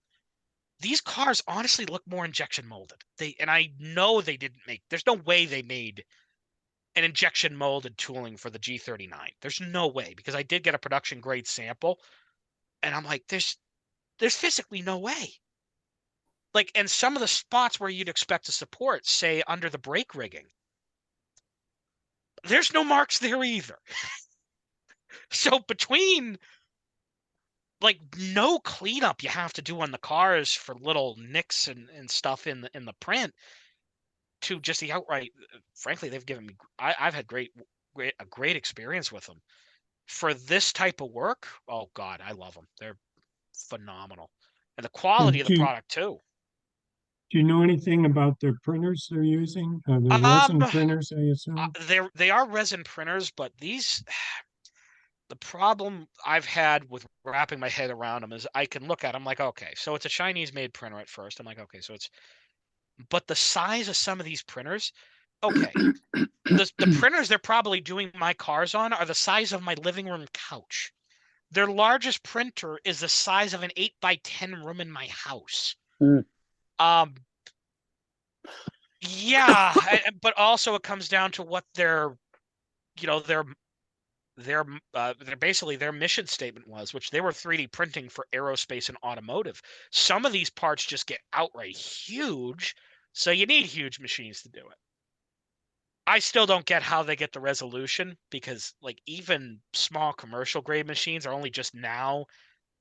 These cars honestly look more injection molded. And I know they didn't make, there's no way they made an injection molded tooling for the G39. There's no way, because I did get a production grade sample and I'm like, there's physically no way. Like, and some of the spots where you'd expect to support, say under the brake rigging, there's no marks there either. So between like no cleanup you have to do on the cars for little nicks and stuff in the print, to just the outright, frankly, they've given me, I've had a great experience with them for this type of work. Oh God, I love them. They're phenomenal. And the quality of the product too. Do you know anything about their printers they're using? The resin printers, I assume? They are resin printers, but these, the problem I've had with wrapping my head around them is I can look at them like, okay, so it's a Chinese made printer at first. I'm like, okay, so it's, but the size of some of these printers, okay, the printers they're probably doing my cars on are the size of my living room couch. Their largest printer is the size of an 8x10 room in my house. Yeah, but also it comes down to what their basically their mission statement was, which they were 3D printing for aerospace and automotive. Some of these parts just get outright huge, so you need huge machines to do it. I still don't get how they get the resolution, because like even small commercial grade machines are only just now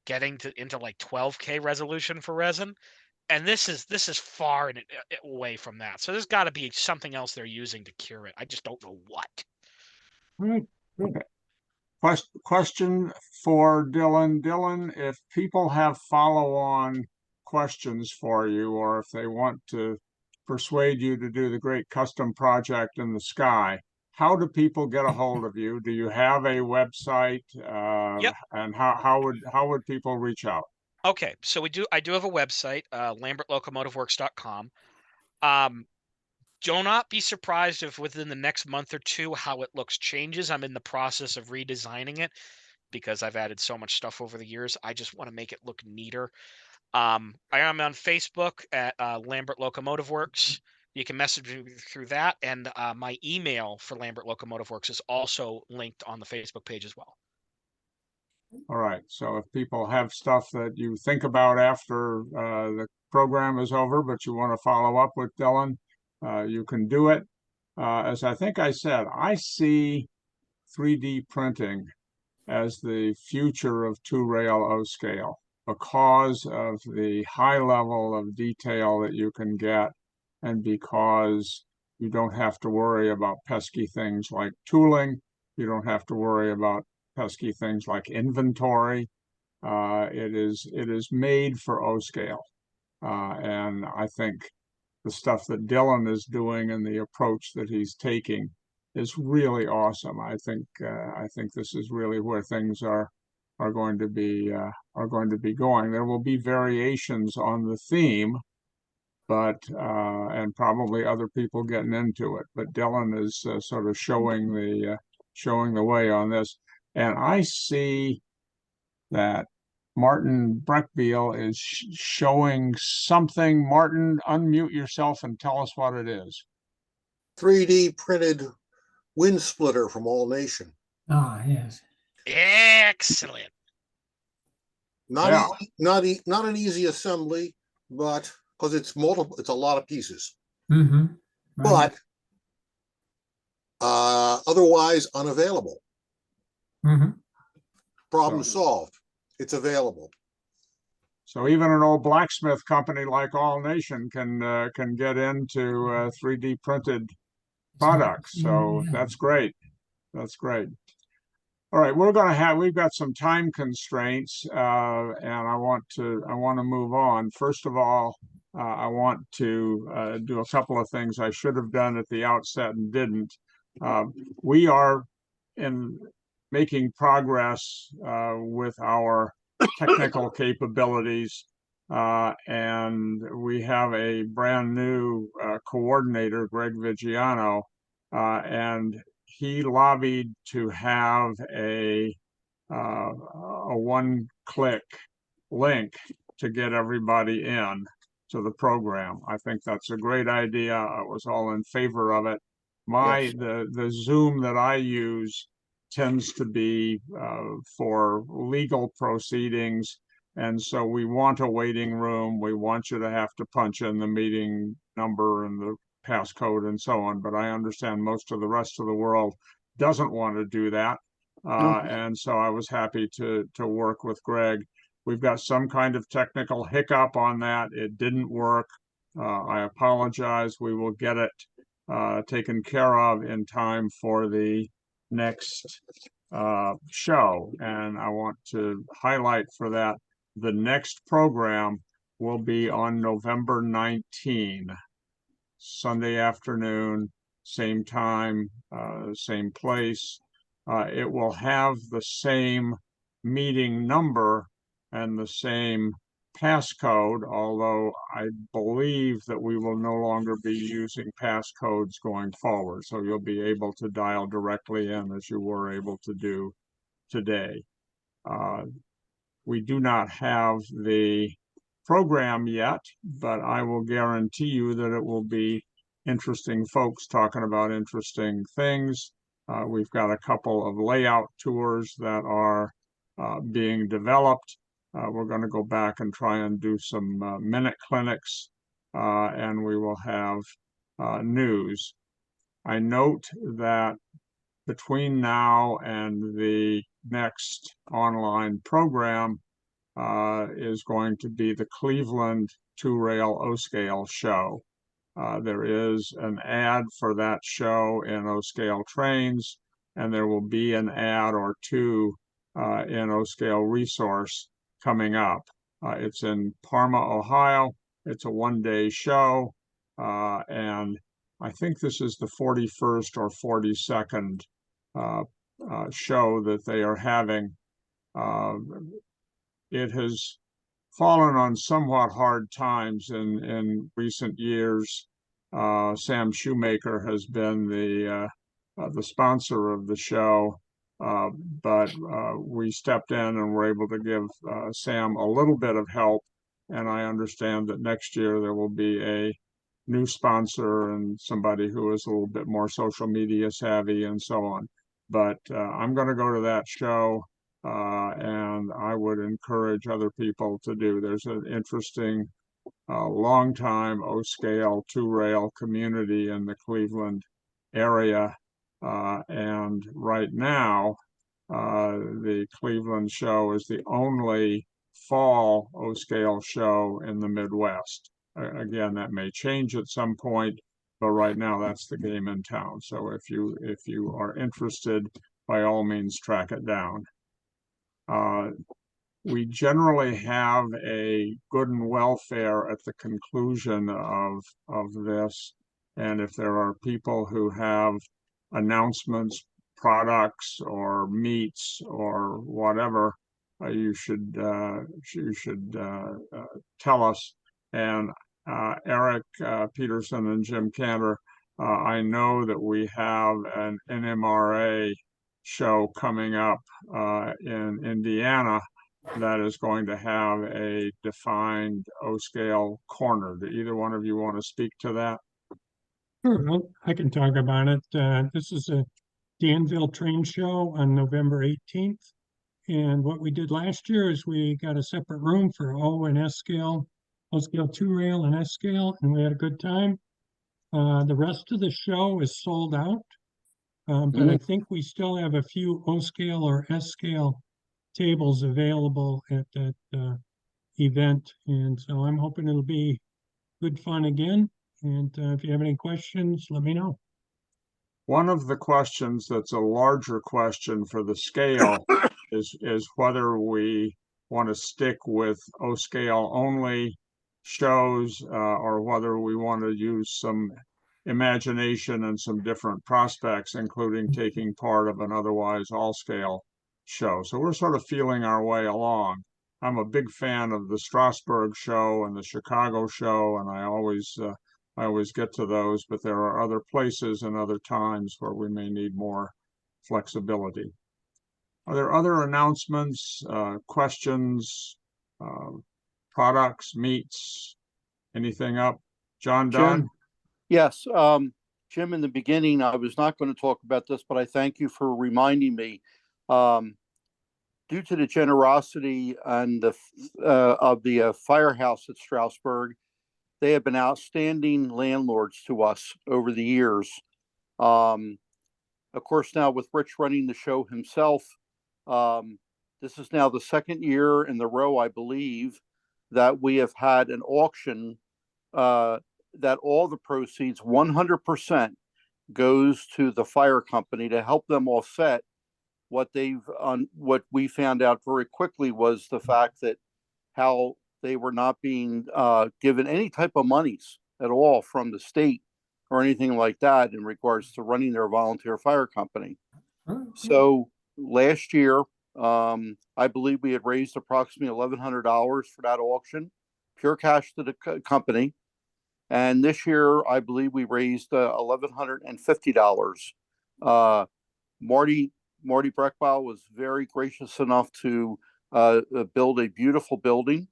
getting into like 12K resolution for resin. And this is far and away from that. So there's got to be something else they're using to cure it. I just don't know what. Right. Okay. Question for Dylan. Dylan, if people have follow-on questions for you, or if they want to persuade you to do the great custom project in the sky, how do people get a hold of you? Do you have a website? Yep. And how would people reach out? Okay, so I do have a website, lambertlocomotiveworks.com. Do not be surprised if within the next month or two how it looks changes. I'm in the process of redesigning it because I've added so much stuff over the years. I just want to make it look neater. I am on Facebook at Lambert Locomotive Works. You can message me through that, and my email for Lambert Locomotive Works is also linked on the Facebook page as well. All right. So if people have stuff that you think about after the program is over, but you want to follow up with Dylan, you can do it. as I think I said, I see 3D printing as the future of two-rail O-scale because of the high level of detail that you can get, and because you don't have to worry about pesky things like tooling. You don't have to worry about pesky things like inventory. It is made for O-scale. And I think the stuff that Dylan is doing and the approach that he's taking is really awesome. I think this is really where things are going to be going. There will be variations on the theme, but and probably other people getting into it. But Dylan is sort of showing the way on this, and I see that Martin Breckbiel is showing something. Martin, unmute yourself and tell us what it is. 3D printed wind splitter from All Nation. Ah, yes. Excellent. Not an easy assembly, but because it's a lot of pieces. Mm-hmm. Right. But otherwise unavailable. Mm-hmm. Problem solved. It's available. So even an old blacksmith company like All Nation can get into 3D printed products. So that's great. That's great. All right, we've got some time constraints, and I want to move on. First of all, I want to do a couple of things I should have done at the outset and didn't. We are making progress with our technical capabilities, and we have a brand new coordinator, Greg Vigiano, and he lobbied to have a one-click link to get everybody in to the program. I think that's a great idea. I was all in favor of it. The Zoom that I use tends to be for legal proceedings, and so we want a waiting room. We want you to have to punch in the meeting number and the passcode and so on, but I understand most of the rest of the world doesn't want to do that. And so I was happy to work with Greg. We've got some kind of technical hiccup on that. It didn't work. I apologize. We will get it taken care of in time for the next show. And I want to highlight for that, the next program will be on November 19. Sunday afternoon, same time, same place. It will have the same meeting number and the same passcode, although I believe that we will no longer be using passcodes going forward. So you'll be able to dial directly in as you were able to do today. We do not have the program yet, but I will guarantee you that it will be interesting folks talking about interesting things. We've got a couple of layout tours that are being developed. We're going to go back and try and do some minute clinics, and we will have news. I note that between now and the next online program is going to be the Cleveland two-rail O-scale show. There is an ad for that show in O-scale trains, and there will be an ad or two in O-scale resource coming up. It's in Parma, Ohio. It's a one-day show, and I think this is the 41st or 42nd show that they are having. It has fallen on somewhat hard times in recent years. Sam Shoemaker has been the sponsor of the show, but we stepped in and were able to give Sam a little bit of help. And I understand that next year there will be a new sponsor and somebody who is a little bit more social media savvy and so on. But I'm going to go to that show, and I would encourage other people to do. There's an interesting long time O-scale two-rail community in the Cleveland area. And right now, the Cleveland show is the only fall O-scale show in the Midwest. Again, that may change at some point, but right now that's the game in town. So if you are interested, by all means, track it down. We generally have a good and welfare at the conclusion of this. And if there are people who have announcements, products, or meets, or whatever, you should tell us. And Eric Peterson and Jim Cantor, I know that we have an NMRA show coming up in Indiana that is going to have a defined O-scale corner. Do either one of you want to speak to that? Sure, I can talk about it. This is a Danville train show on November 18th. And what we did last year is we got a separate room for O and S scale, O scale 2 rail and S scale, and we had a good time. The rest of the show is sold out, but I think we still have a few O scale or S scale tables available at that event. And so I'm hoping it'll be good fun again. And if you have any questions, let me know. One of the questions that's a larger question for the scale is whether we want to stick with O-scale only shows or whether we want to use some imagination and some different prospects, including taking part of an otherwise all-scale show. So we're sort of feeling our way along. I'm a big fan of the Strasbourg show and the Chicago show, and I always get to those, but there are other places and other times where we may need more flexibility. Are there other announcements, questions, products, meets, anything up? John Dunn? Jim? Yes, Jim, in the beginning, I was not going to talk about this, but I thank you for reminding me. Due to the generosity and of the firehouse at Strasbourg, they have been outstanding landlords to us over the years. Of course, now with Rich running the show himself, this is now the second year in the row, I believe, that we have had an auction that all the proceeds, 100%, goes to the fire company to help them offset what we found out very quickly was the fact that how they were not being given any type of monies at all from the state or anything like that in regards to running their volunteer fire company. So last year, I believe we had raised approximately $1,100 for that auction, pure cash to the company. And this year, I believe we raised $1,150. Marty Breckbaugh was very gracious enough to build a beautiful building.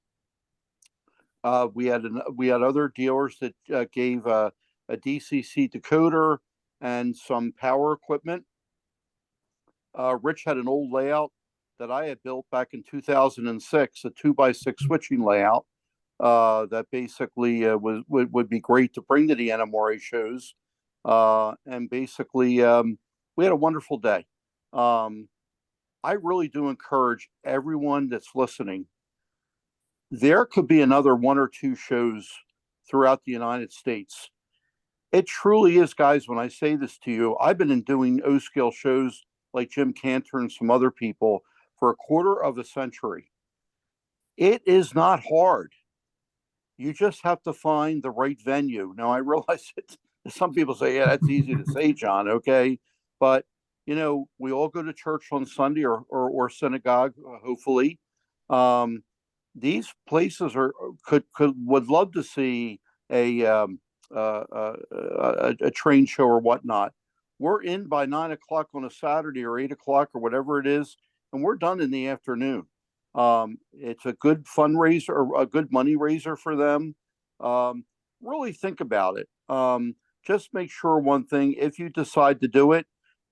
We had other dealers that gave a DCC decoder and some power equipment. Rich had an old layout that I had built back in 2006, a 2x6 switching layout that basically would be great to bring to the NMRA shows. And basically, we had a wonderful day. I really do encourage everyone that's listening. There could be another 1 or 2 shows throughout the United States. It truly is, guys, when I say this to you, I've been doing O-scale shows like Jim Cantor and some other people for a quarter of a century. It is not hard. You just have to find the right venue. Now, I realize some people say, yeah, that's easy to say, John, okay? But, you know, we all go to church on Sunday or synagogue, hopefully. These places would love to see a train show or whatnot. We're in by 9 o'clock on a Saturday or 8 o'clock or whatever it is, and we're done in the afternoon. It's a good fundraiser or a good money raiser for them. Really think about it. Just make sure one thing, if you decide to do it,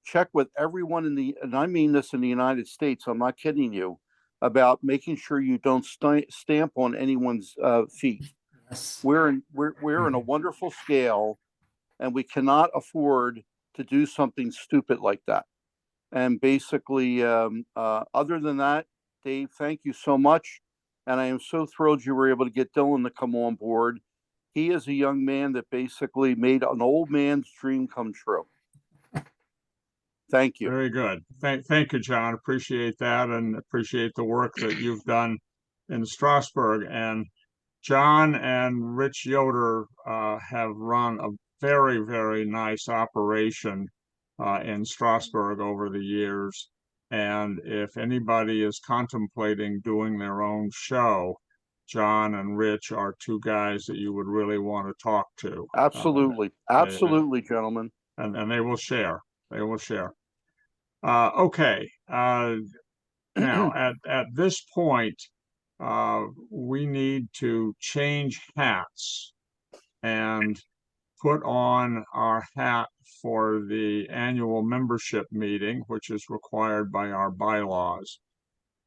check with everyone and I mean this in the United States, I'm not kidding you, about making sure you don't stamp on anyone's feet. Yes. We're in a wonderful scale, and we cannot afford to do something stupid like that. And basically, other than that, Dave, thank you so much. And I am so thrilled you were able to get Dylan to come on board. He is a young man that basically made an old man's dream come true. Thank you. Very good. Thank you, John. Appreciate that, and appreciate the work that you've done in Strasbourg. And John and Rich Yoder have run a very, very nice operation in Strasbourg over the years. And if anybody is contemplating doing their own show, John and Rich are two guys that you would really want to talk to. Absolutely. Absolutely, gentlemen. And they will share. They will share. Okay. Now, at this point, we need to change hats and put on our hat for the annual membership meeting, which is required by our bylaws.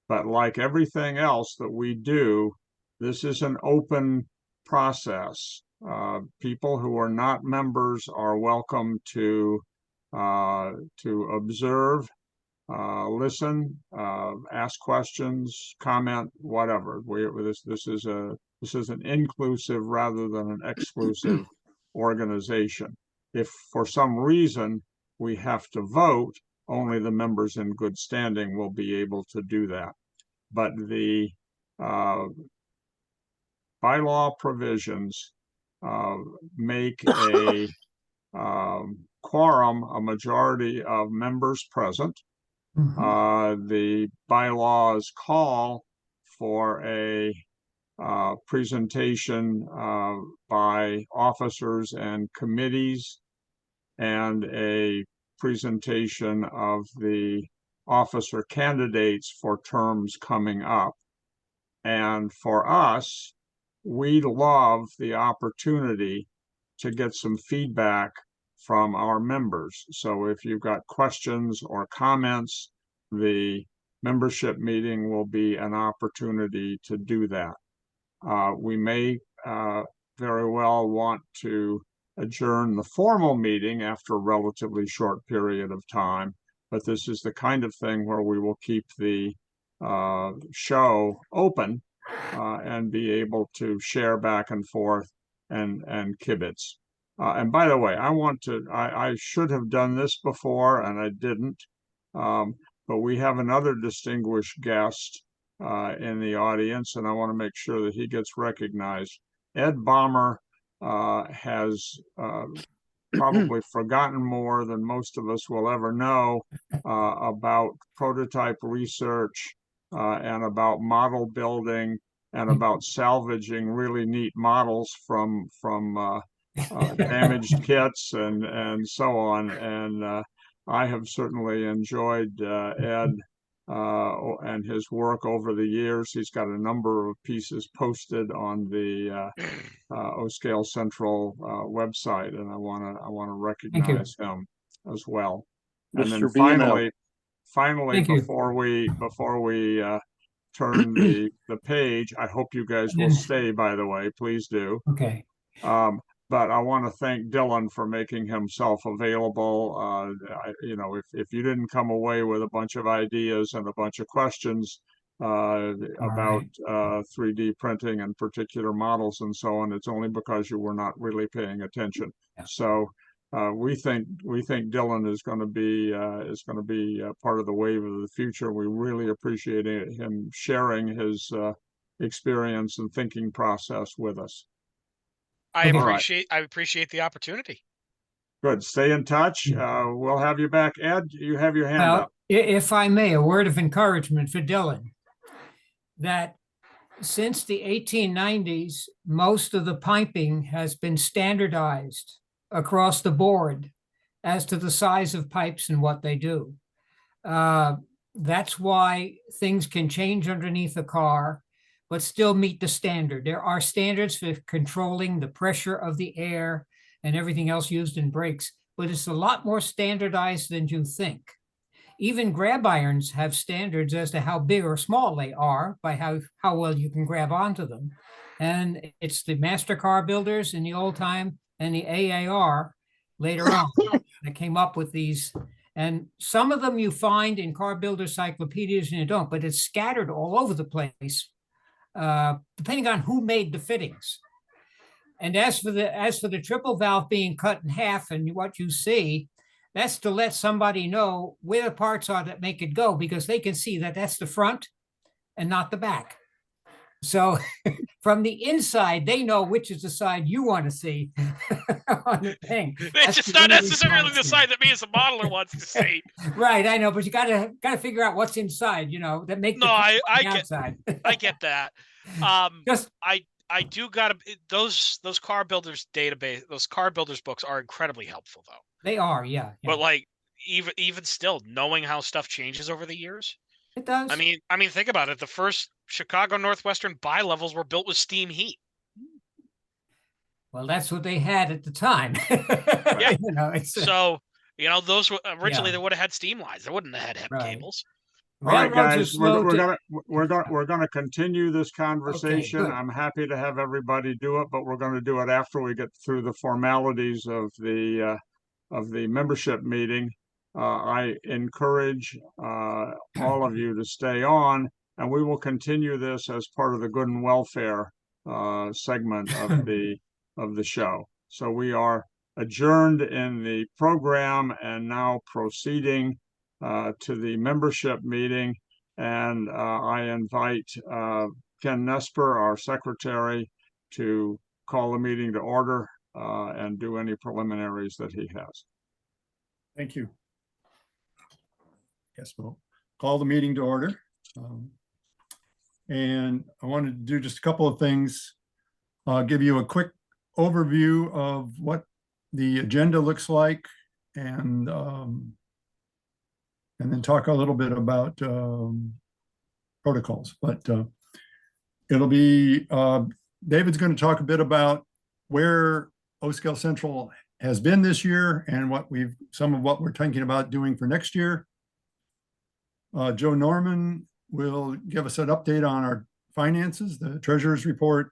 But like everything else that we do, this is an open process. People who are not members are welcome to observe, listen, ask questions, comment, whatever. This is an inclusive rather than an exclusive organization. If for some reason we have to vote, only the members in good standing will be able to do that. But the bylaw provisions make a quorum, a majority of members present. The bylaws call for a presentation by officers and committees, and a presentation of the officer candidates for terms coming up. And for us, we love the opportunity to get some feedback from our members. So if you've got questions or comments, the membership meeting will be an opportunity to do that. We may very well want to adjourn the formal meeting after a relatively short period of time, but this is the kind of thing where we will keep the show open and be able to share back and forth and kibitz. And by the way, I should have done this before and I didn't, but we have another distinguished guest in the audience, and I want to make sure that he gets recognized. Ed Baumer has probably forgotten more than most of us will ever know about prototype research and about model building and about salvaging really neat models from damaged kits and so on. And I have certainly enjoyed Ed and his work over the years. He's got a number of pieces posted on the O-Scale Central website, and I want to recognize him as well. And then finally, before we turn the page, I hope you guys will stay. By the way, please do. Okay. But I want to thank Dylan for making himself available. If you didn't come away with a bunch of ideas and a bunch of questions about 3D printing and particular models and so on, it's only because you were not really paying attention. Yeah. So we think Dylan is going to be part of the wave of the future. We really appreciate him sharing his experience and thinking process with us. I appreciate the opportunity. Good. Stay in touch. We'll have you back. Ed, you have your hand up. If I may, a word of encouragement for Dylan, that since the 1890s, most of the piping has been standardized across the board as to the size of pipes and what they do. That's why things can change underneath a car, but still meet the standard. There are standards for controlling the pressure of the air and everything else used in brakes, but it's a lot more standardized than you think. Even grab irons have standards as to how big or small they are by how well you can grab onto them. And it's the master car builders in the old time and the AAR later on that came up with these. And some of them you find in car builder cyclopedias and you don't, but it's scattered all over the place, depending on who made the fittings. And as for the triple valve being cut in half and what you see, that's to let somebody know where the parts are that make it go, because they can see that that's the front and not the back. So from the inside, they know which is the side you want to see on the thing. It's just not necessarily the side that me as a modeler wants to see. Right, I know, but you gotta figure out what's inside, that make I outside. I get that. Just I do gotta those car builders database, those car builders books are incredibly helpful though. They are, yeah. But like even still, knowing how stuff changes over the years. It does. I mean, think about it. The first Chicago Northwestern bi-levels were built with steam heat. Well, that's what they had at the time. Yeah. So, those were originally they would have had steam lines. They wouldn't have had HEP cables. All right, guys, we're gonna continue this conversation. Okay, I'm happy to have everybody do it, but we're going to do it after we get through the formalities of the membership meeting. I encourage all of you to stay on, and we will continue this as part of the good and welfare segment of the show. So we are adjourned in the program and now proceeding to the membership meeting. And I invite Ken Nesper, our secretary, to call the meeting to order and do any preliminaries that he has. Thank you. Yes, we'll call the meeting to order. And I wanted to do just a couple of things. I'll give you a quick overview of what the agenda looks like, and then talk a little bit about protocols. But it'll be, David's going to talk a bit about where O-Scale Central has been this year and some of what we're thinking about doing for next year. Joe Norman will give us an update on our finances, the treasurer's report.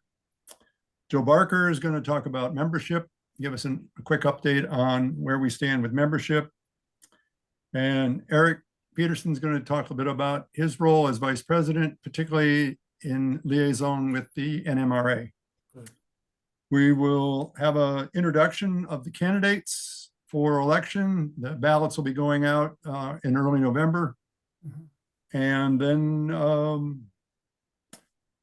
Joe Barker is going to talk about membership, give us a quick update on where we stand with membership. And Eric Peterson's going to talk a bit about his role as vice president, particularly in liaison with the NMRA. Good. We will have an introduction of the candidates for election. The ballots will be going out in early November. And then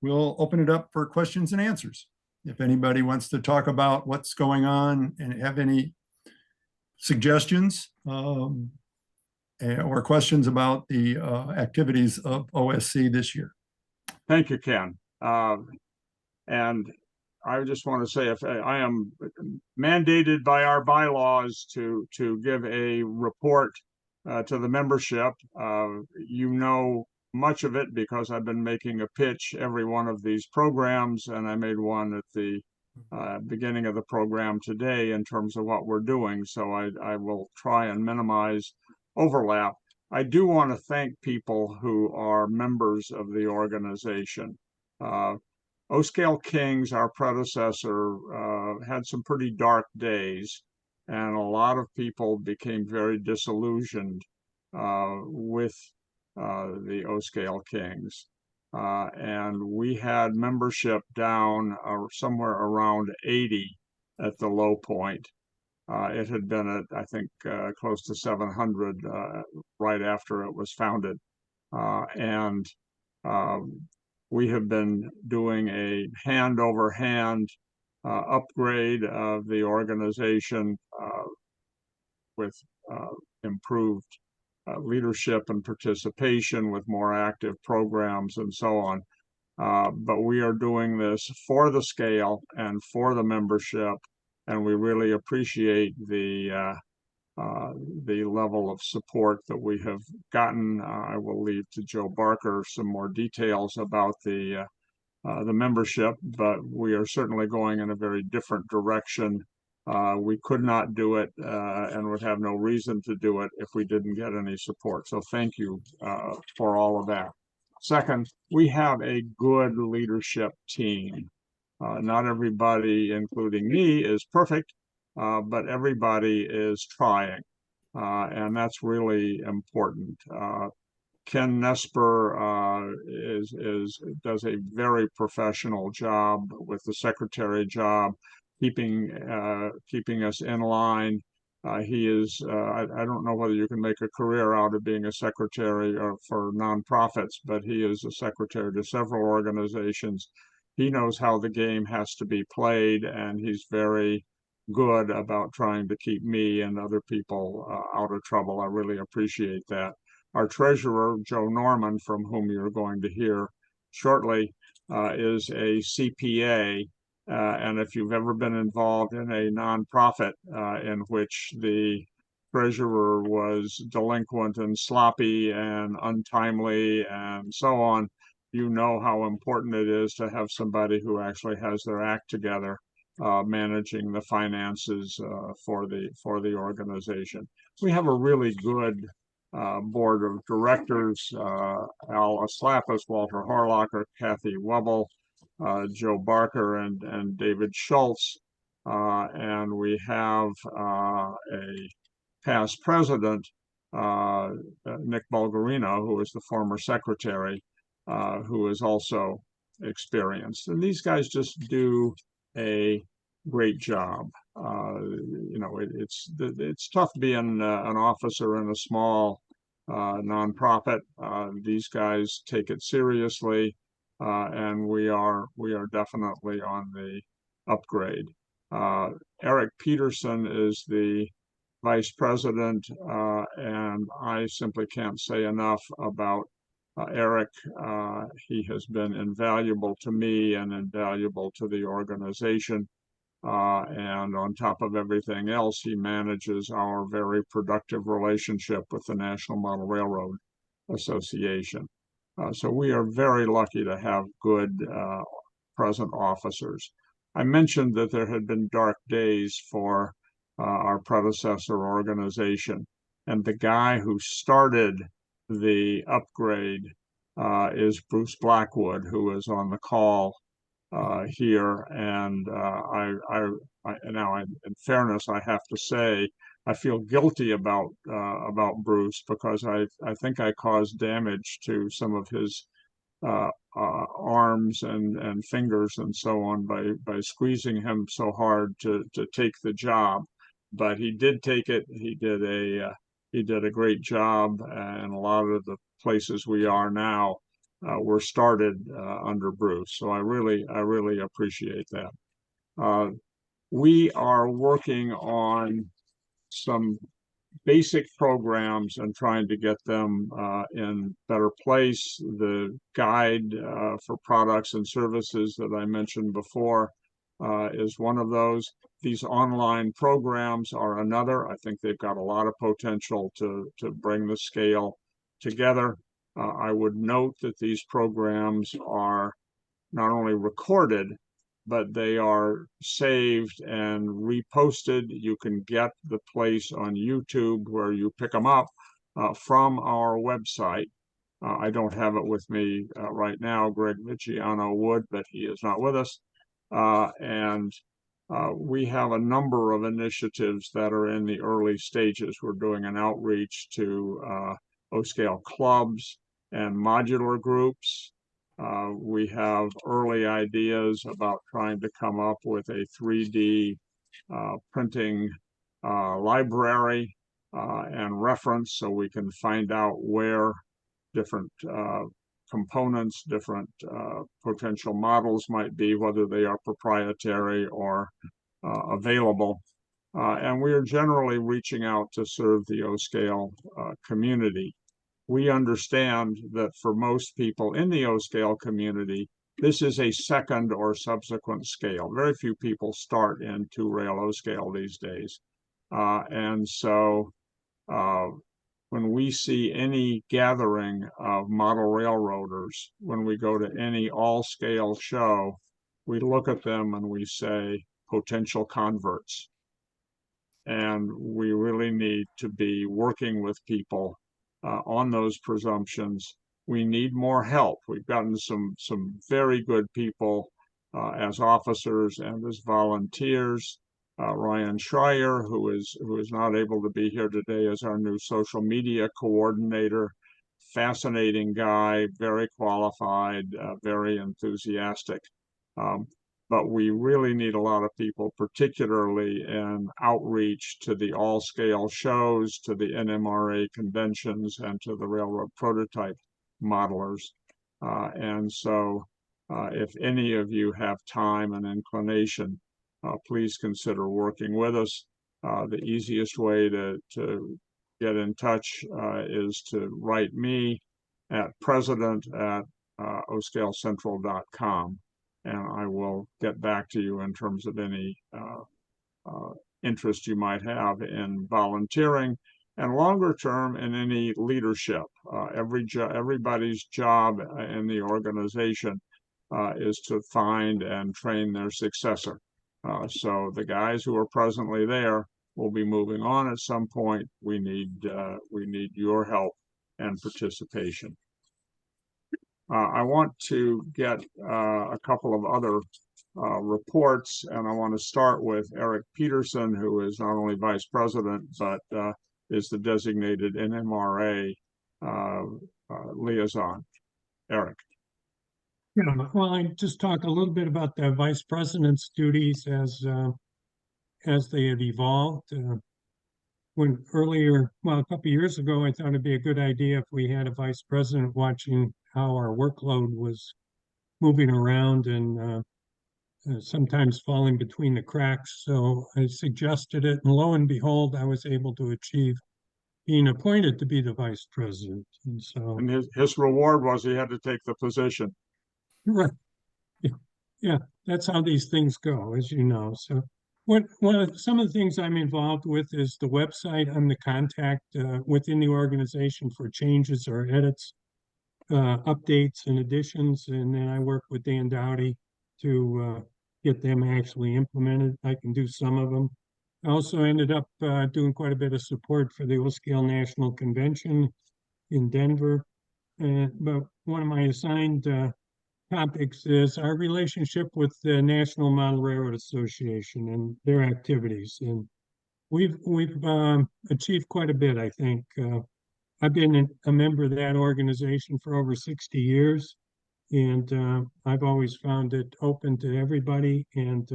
we'll open it up for questions and answers. If anybody wants to talk about what's going on and have any suggestions or questions about the activities of OSC this year. Thank you, Ken. And I just want to say, if I am mandated by our bylaws to give a report to the membership, much of it because I've been making a pitch every one of these programs, and I made one at the beginning of the program today in terms of what we're doing. So I will try and minimize overlap. I do want to thank people who are members of the organization. O-Scale Kings, our predecessor, had some pretty dark days, and a lot of people became very disillusioned with the O-Scale Kings. And we had membership down somewhere around 80 at the low point. It had been at, I think, close to 700 right after it was founded. And we have been doing a hand-over-hand upgrade of the organization with improved leadership and participation, with more active programs and so on. But we are doing this for the scale and for the membership, and we really appreciate the level of support that we have gotten. I will leave to Joe Barker some more details about the membership, but we are certainly going in a very different direction. We could not do it and would have no reason to do it if we didn't get any support. So thank you for all of that. Second, we have a good leadership team. Not everybody, including me, is perfect, but everybody is trying, and that's really important. Ken Nesper does a very professional job with the secretary job, keeping us in line. He is, I don't know whether you can make a career out of being a secretary or for nonprofits, but he is a secretary to several organizations. He knows how the game has to be played, and he's very good about trying to keep me and other people out of trouble. I really appreciate that. Our treasurer, Joe Norman, from whom you're going to hear shortly, is a CPA. And if you've ever been involved in a nonprofit in which the treasurer was delinquent and sloppy and untimely and so on, you know how important it is to have somebody who actually has their act together, managing the finances for the organization. We have a really good board of directors, Al Aslapis, Walter Horlocker, Kathy Webble, Joe Barker, and David Schultz. And we have a past president, Nick Bulgarino, who is the former secretary, who is also experienced. And these guys just do a great job. You know, it's tough being an officer in a small nonprofit. These guys take it seriously, and we are definitely on the upgrade. Eric Peterson is the vice president, and I simply can't say enough about Eric. He has been invaluable to me and invaluable to the organization. And on top of everything else, he manages our very productive relationship with the National Model Railroad Association. So we are very lucky to have good present officers. I mentioned that there had been dark days for our predecessor organization, and the guy who started the upgrade is Bruce Blackwood, who is on the call here. And in fairness, I have to say, I feel guilty about Bruce, because I think I caused damage to some of his arms and fingers and so on by squeezing him so hard to take the job. But he did take it. He did a great job, and a lot of the places we are now were started under Bruce. So I really appreciate that. We are working on some basic programs and trying to get them in better place. The guide for products and services that I mentioned before is one of those. These online programs are another. I think they've got a lot of potential to bring the scale together. I would note that these programs are not only recorded, but they are saved and reposted. You can get the place on YouTube where you pick them up from our website. I don't have it with me right now. Greg Viciano would, but he is not with us. We have a number of initiatives that are in the early stages. We're doing an outreach to O-scale clubs and modular groups. We have early ideas about trying to come up with a 3D printing library and reference, so we can find out where different components, different potential models might be, whether they are proprietary or available. And we are generally reaching out to serve the O-scale community. We understand that for most people in the O-scale community, this is a second or subsequent scale. Very few people start in two-rail O-scale these days. And so when we see any gathering of model railroaders, when we go to any all-scale show, we look at them and we say, potential converts. And we really need to be working with people on those presumptions. We need more help. We've gotten some very good people as officers and as volunteers. Ryan Schreier, who is not able to be here today, as our new social media coordinator. Fascinating guy, very qualified, very enthusiastic. But we really need a lot of people, particularly in outreach to the all-scale shows, to the NMRA conventions, and to the railroad prototype modelers. And so if any of you have time and inclination, please consider working with us. The easiest way to get in touch is to write me at president@oscalecentral.com, and I will get back to you in terms of any interest you might have in volunteering, and longer term in any leadership. Everybody's job in the organization is to find and train their successor. So the guys who are presently there will be moving on at some point. We need your help and participation. I want to get a couple of other reports, and I want to start with Eric Peterson, who is not only vice president, but is the designated NMRA liaison. Eric. Yeah, well, I just talk a little bit about the vice president's duties as they have evolved. When earlier, well, a couple of years ago, I thought it'd be a good idea if we had a vice president watching how our workload was moving around and sometimes falling between the cracks. So I suggested it, and lo and behold, I was able to achieve being appointed to be the vice president. And so, and his reward was he had to take the position. Right. Yeah, that's how these things go, as you know. So some of the things I'm involved with is the website. I'm the contact within the organization for changes or edits, updates and additions. And then I work with Dan Dawdy to get them actually implemented. I can do some of them. I also ended up doing quite a bit of support for the OSCAL National Convention in Denver. But one of my assigned topics is our relationship with the National Model Railroad Association and their activities. And we've achieved quite a bit, I think. I've been a member of that organization for over 60 years, and I've always found it open to everybody. And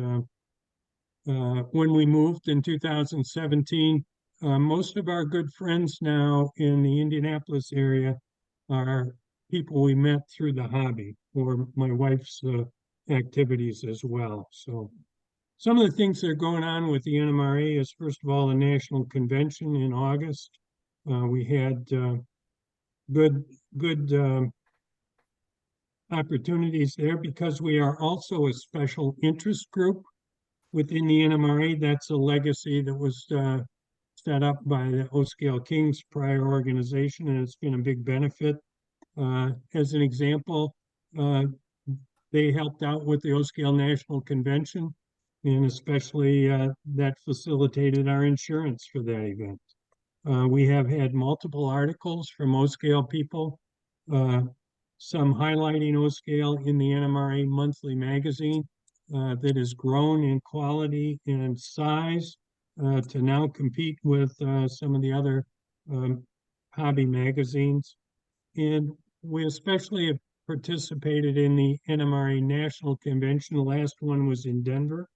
when we moved in 2017, most of our good friends now in the Indianapolis area are people we met through the hobby or my wife's activities as well. So some of the things that are going on with the NMRA is, first of all, the National Convention in August. We had good opportunities there because we are also a special interest group within the NMRA. That's a legacy that was set up by the OSCAL Kings prior organization, and it's been a big benefit. As an example, they helped out with the OSCAL National Convention, and especially that facilitated our insurance for that event. We have had multiple articles from OSCAL people, some highlighting OSCAL in the NMRA monthly magazine that has grown in quality and size to now compete with some of the other hobby magazines. And we especially have participated in the NMRA National Convention. The last one was in Denver.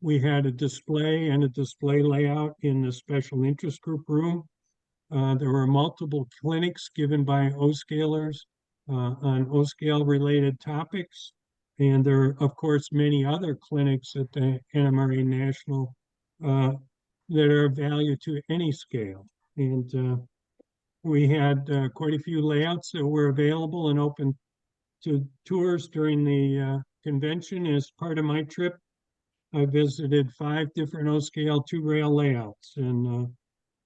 We had a display and a display layout in the special interest group room. There were multiple clinics given by OSCALers on OSCAL related topics. And there are, of course, many other clinics at the NMRA National that are of value to any scale. And we had quite a few layouts that were available and open to tours during the convention. As part of my trip, I visited 5 different OSCAL 2-rail layouts, and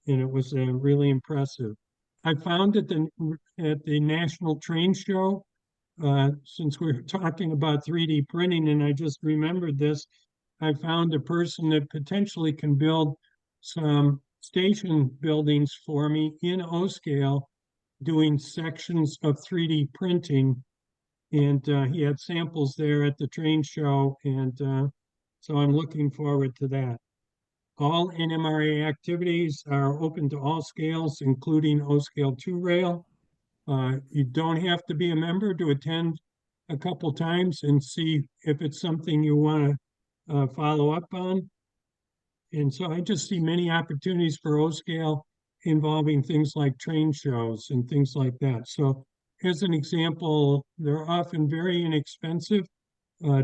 it was really impressive. I found at the National Train Show, since we were talking about 3D printing, and I just remembered this, I found a person that potentially can build some station buildings for me in OSCAL doing sections of 3D printing. And he had samples there at the train show. And so I'm looking forward to that. All NMRA activities are open to all scales, including O Scale 2 rail. You don't have to be a member to attend a couple times and see if it's something you want to follow up on. And so I just see many opportunities for O Scale involving things like train shows and things like that. So as an example, they're often very inexpensive. A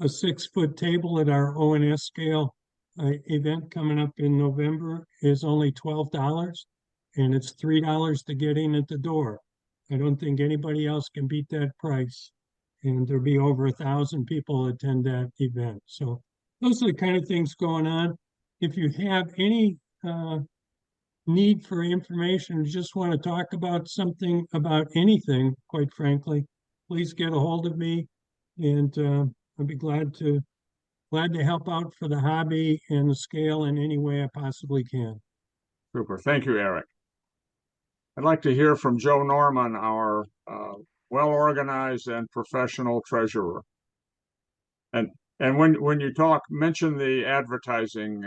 6-foot table at our ONS scale event coming up in November is only $12, and it's $3 to get in at the door. I don't think anybody else can beat that price. And there'll be over 1,000 people attend that event. So those are the kind of things going on. If you have any need for information, just want to talk about something, about anything, quite frankly, please get a hold of me, and I'd be glad to help out for the hobby and the scale in any way I possibly can. Super. Thank you, Eric. I'd like to hear from Joe Norman, our well-organized and professional treasurer. And when you talk, mention the advertising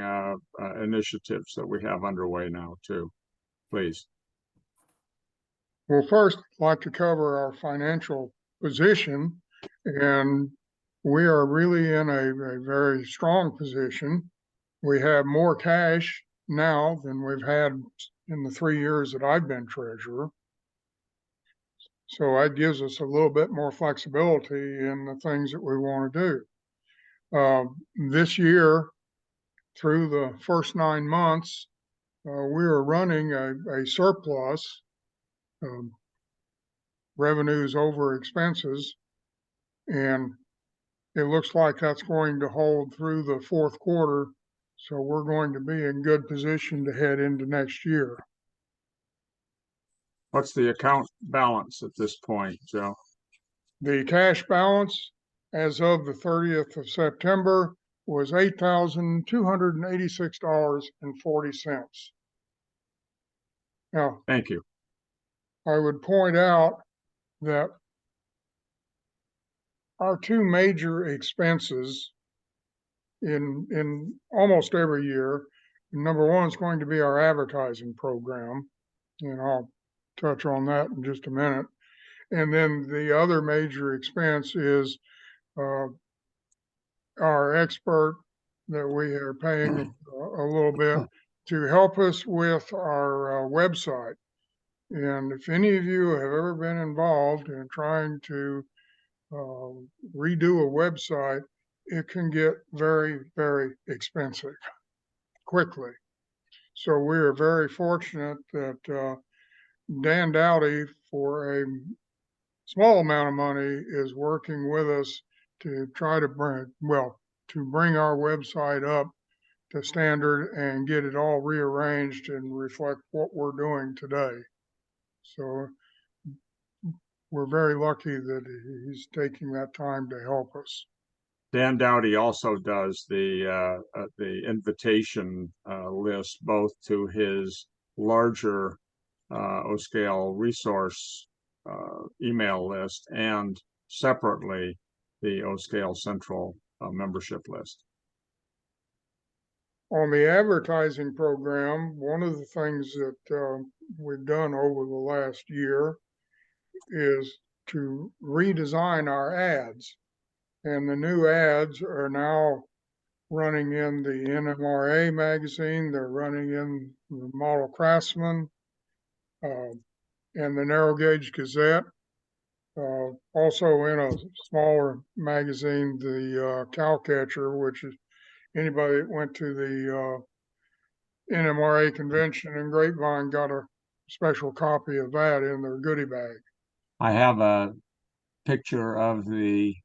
initiatives that we have underway now too, please. Well, first, I'd like to cover our financial position, and we are really in a very strong position. We have more cash now than we've had in the 3 years that I've been treasurer. So that gives us a little bit more flexibility in the things that we want to do. This year, through the first 9 months, we are running a surplus, revenues over expenses, and it looks like that's going to hold through the fourth quarter. So we're going to be in good position to head into next year. What's the account balance at this point, Joe? The cash balance as of the 30th of September was $8,286.40. Now, thank you. I would point out that our two major expenses in almost every year, number one is going to be our advertising program, and I'll touch on that in just a minute. And then the other major expense is our expert that we are paying a little bit to help us with our website. And if any of you have ever been involved in trying to redo a website, it can get very, very expensive quickly. So we are very fortunate that Dan Dawdy, for a small amount of money, is working with us to try to bring our website up to standard and get it all rearranged and reflect what we're doing today. So we're very lucky that he's taking that time to help us. Dan Dawdy also does the invitation list, both to his larger O-Scale resource email list and separately the O-Scale Central membership list. On the advertising program, one of the things that we've done over the last year is to redesign our ads. And the new ads are now running in the NMRA magazine, they're running in the Model Craftsman, and the Narrow Gauge Gazette. Also in a smaller magazine, the Cowcatcher, which is anybody that went to the NMRA convention in Grapevine got a special copy of that in their goodie bag. I have a picture of the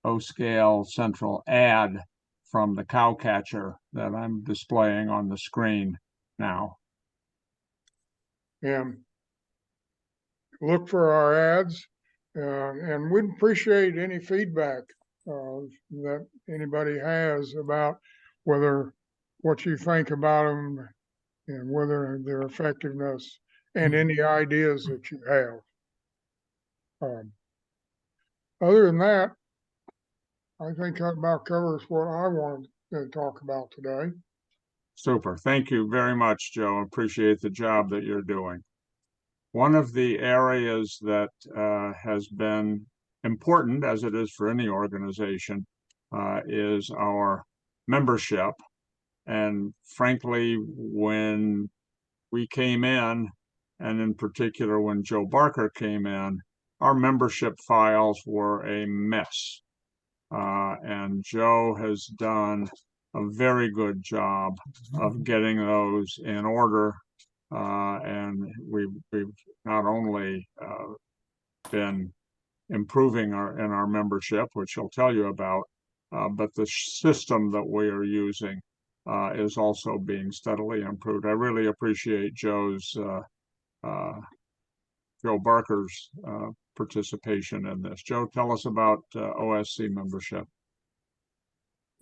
O-Scale Central ad from the Cowcatcher that I'm displaying on the screen now. And look for our ads, and we'd appreciate any feedback that anybody has about what you think about them and whether their effectiveness and any ideas that you have. Other than that, I think that about covers what I wanted to talk about today. Super. Thank you very much, Joe. Appreciate the job that you're doing. One of the areas that has been important, as it is for any organization, is our membership. And frankly, when we came in, and in particular when Joe Barker came in, our membership files were a mess. And Joe has done a very good job of getting those in order. And we've not only been improving in our membership, which he'll tell you about, but the system that we are using is also being steadily improved. I really appreciate Joe Barker's participation in this. Joe, tell us about OSC membership.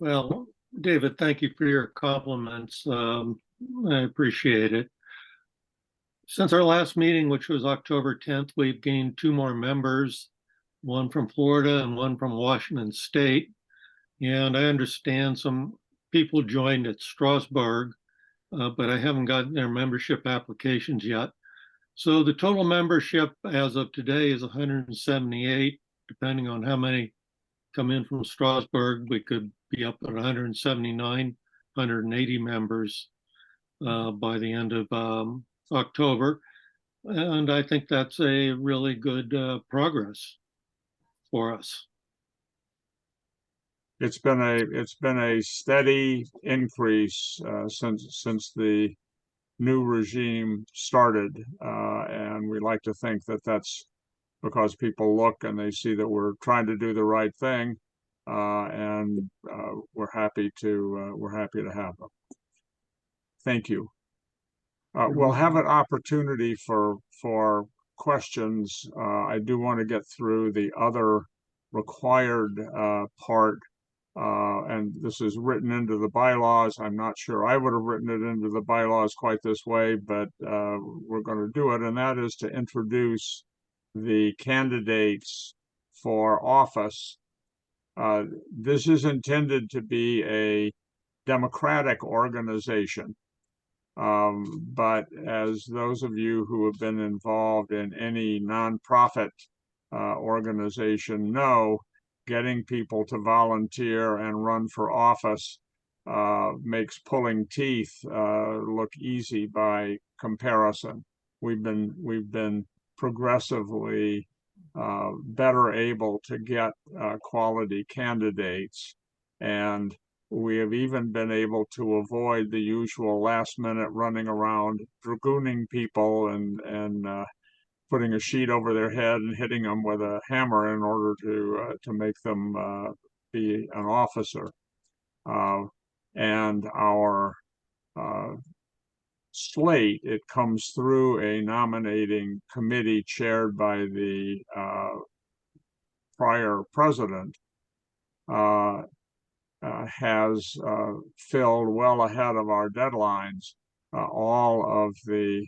Well, David, thank you for your compliments. I appreciate it. Since our last meeting, which was October 10th, we've gained 2 more members, one from Florida and one from Washington State. And I understand some people joined at Strasbourg, but I haven't gotten their membership applications yet. So the total membership as of today is 178, depending on how many come in from Strasbourg. We could be up at 179, 180 members by the end of October. And I think that's a really good progress for us. It's been a steady increase since the new regime started, and we like to think that that's because people look and they see that we're trying to do the right thing, and we're happy to have them. Thank you. We'll have an opportunity for questions. I do want to get through the other required part. And this is written into the bylaws. I'm not sure I would have written it into the bylaws quite this way, but we're going to do it. And that is to introduce the candidates for office. This is intended to be a democratic organization. But as those of you who have been involved in any nonprofit organization know, getting people to volunteer and run for office makes pulling teeth look easy by comparison. We've been progressively better able to get quality candidates, and we have even been able to avoid the usual last-minute running around dragooning people and putting a sheet over their head and hitting them with a hammer in order to make them be an officer. And our slate, it comes through a nominating committee chaired by the prior president, has filled well ahead of our deadlines all of the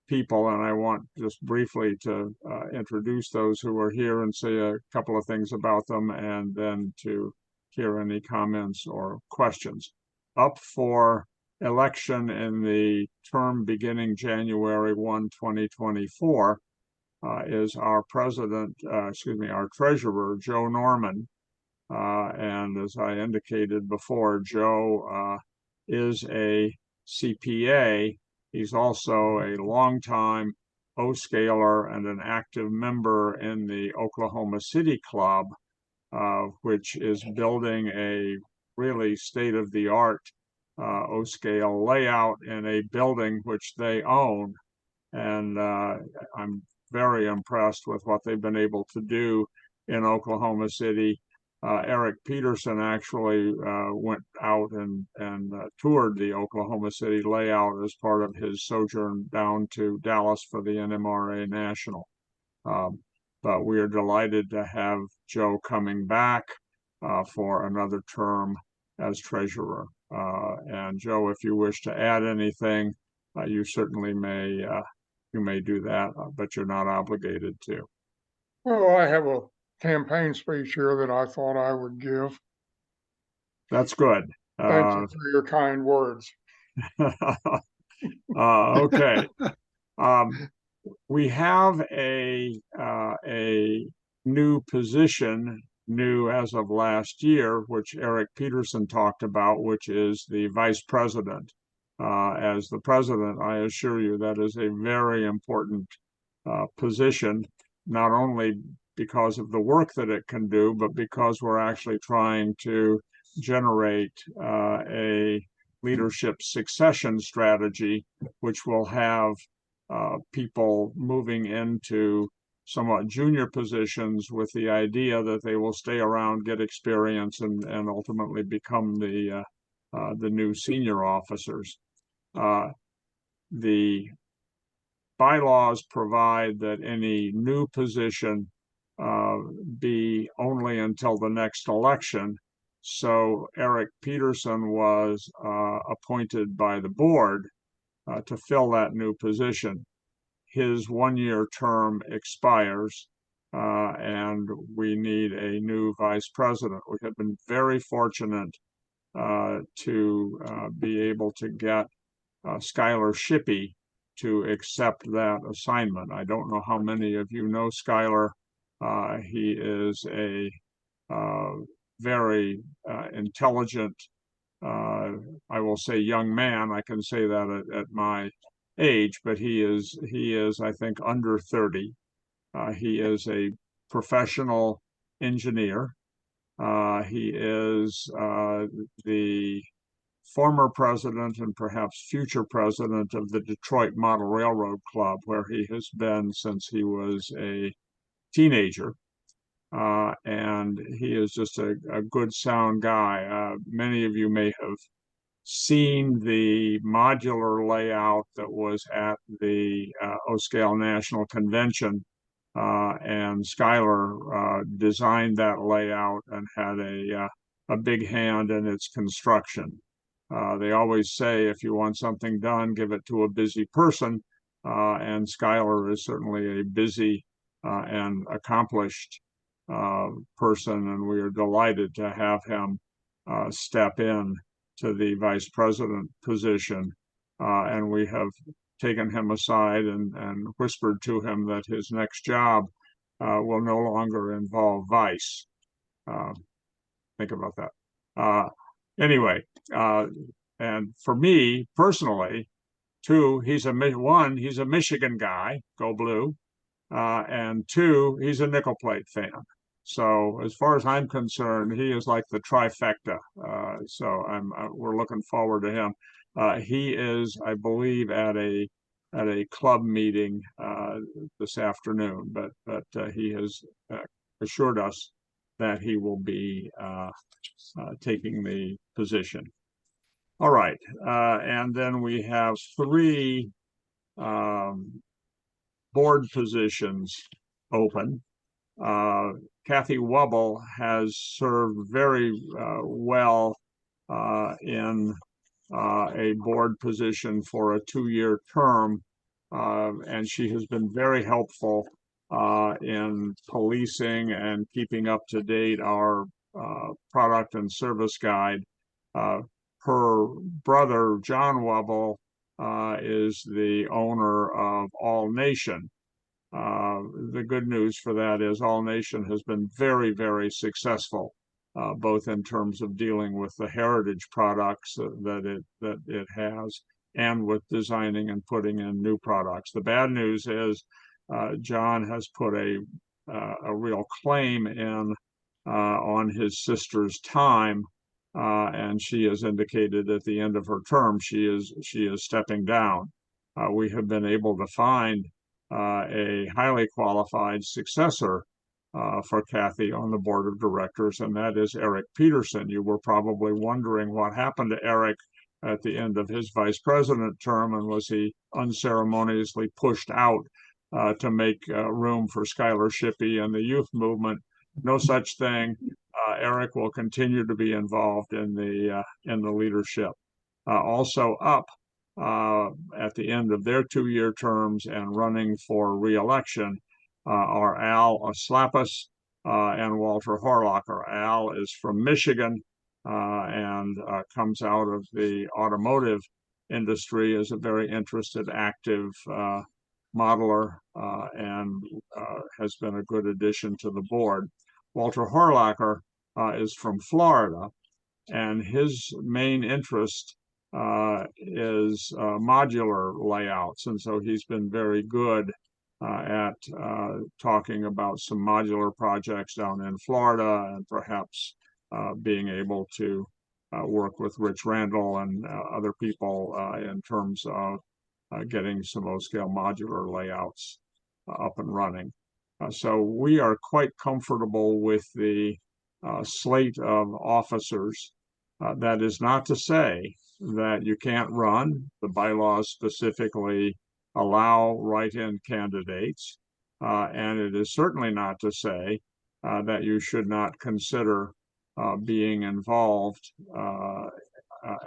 people, and I want just briefly to introduce those who are here and say a couple of things about them, and then to hear any comments or questions. Up for election in the term beginning January 1, 2024 is our our treasurer, Joe Norman. And as I indicated before, Joe is a CPA. He's also a longtime O-scaler and an active member in the Oklahoma City Club, which is building a really state-of-the-art O-scale layout in a building which they own. And I'm very impressed with what they've been able to do in Oklahoma City. Eric Peterson actually went out and toured the Oklahoma City layout as part of his sojourn down to Dallas for the NMRA National. But we are delighted to have Joe coming back for another term as treasurer. And Joe, if you wish to add anything, you certainly may do that, but you're not obligated to. Well, I have a campaign speech here that I thought I would give. That's good. Thank you for your kind words. Okay. We have a new position, new as of last year, which Eric Peterson talked about, which is the vice president. As the president, I assure you that is a very important position, not only because of the work that it can do, but because we're actually trying to generate a leadership succession strategy, which will have people moving into somewhat junior positions with the idea that they will stay around, get experience, and ultimately become the new senior officers. The bylaws provide that any new position be only until the next election. So Eric Peterson was appointed by the board to fill that new position. His one-year term expires, and we need a new vice president. We have been very fortunate to be able to get Skylar Shippey to accept that assignment. I don't know how many of you know Skylar. He is a very intelligent, I will say young man. I can say that at my age, but he is, I think, under 30. He is a professional engineer. He is the former president and perhaps future president of the Detroit Model Railroad Club, where he has been since he was a teenager. And he is just a good, sound guy. Many of you may have seen the modular layout that was at the OS2R National Convention, and Skylar designed that layout and had a big hand in its construction. They always say if you want something done, give it to a busy person, and Skylar is certainly a busy and accomplished person, and we are delighted to have him step in to the vice president position. And we have taken him aside and whispered to him that his next job will no longer involve vice. Think about that. Anyway, and for me personally, two, he's a Michigan guy, go blue, and two, he's a nickel plate fan. So as far as I'm concerned, he is like the trifecta. So we're looking forward to him. He is, I believe, at a club meeting this afternoon, but he has assured us that he will be taking the position. All right, and then we have three board positions open. Kathy Wubble has served very well in a board position for a 2-year term, and she has been very helpful in policing and keeping up to date our product and service guide. Her brother, John Wubble, is the owner of All Nation. The good news for that is All Nation has been very, very successful, both in terms of dealing with the heritage products that it has and with designing and putting in new products. The bad news is John has put a real claim in on his sister's time, and she has indicated at the end of her term she is stepping down. We have been able to find a highly qualified successor for Kathy on the board of directors, and that is Eric Peterson. You were probably wondering what happened to Eric at the end of his vice president term, and was he unceremoniously pushed out to make room for Skylar Shippey and the youth movement? No such thing. Eric will continue to be involved in the leadership. Also up at the end of their 2-year terms and running for re-election are Al Aslapis and Walter Horlocker. Al is from Michigan and comes out of the automotive industry is a very interested, active modeler and has been a good addition to the board. Walter Horlacher is from Florida, and his main interest is modular layouts. And so he's been very good at talking about some modular projects down in Florida, and perhaps being able to work with Rich Randall and other people in terms of getting some O-scale modular layouts up and running. So we are quite comfortable with the slate of officers. That is not to say that you can't run. The bylaws specifically allow write-in candidates. And it is certainly not to say that you should not consider being involved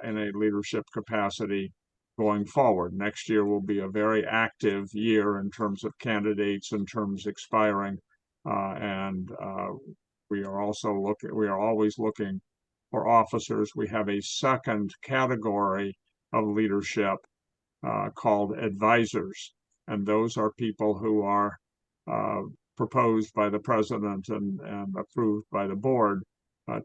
in a leadership capacity going forward. Next year will be a very active year in terms of candidates and terms expiring. And we are always looking for officers. We have a second category of leadership called advisors. And those are people who are proposed by the president and approved by the board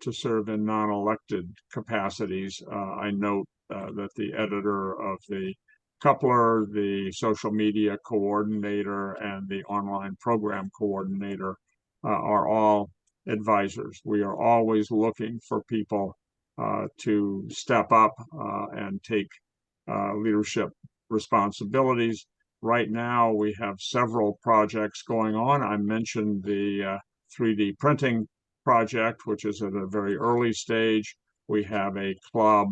to serve in non-elected capacities. I note that the editor of the Coupler, the social media coordinator, and the online program coordinator are all advisors. We are always looking for people to step up and take leadership responsibilities. Right now, we have several projects going on. I mentioned the 3D printing project, which is at a very early stage. We have a club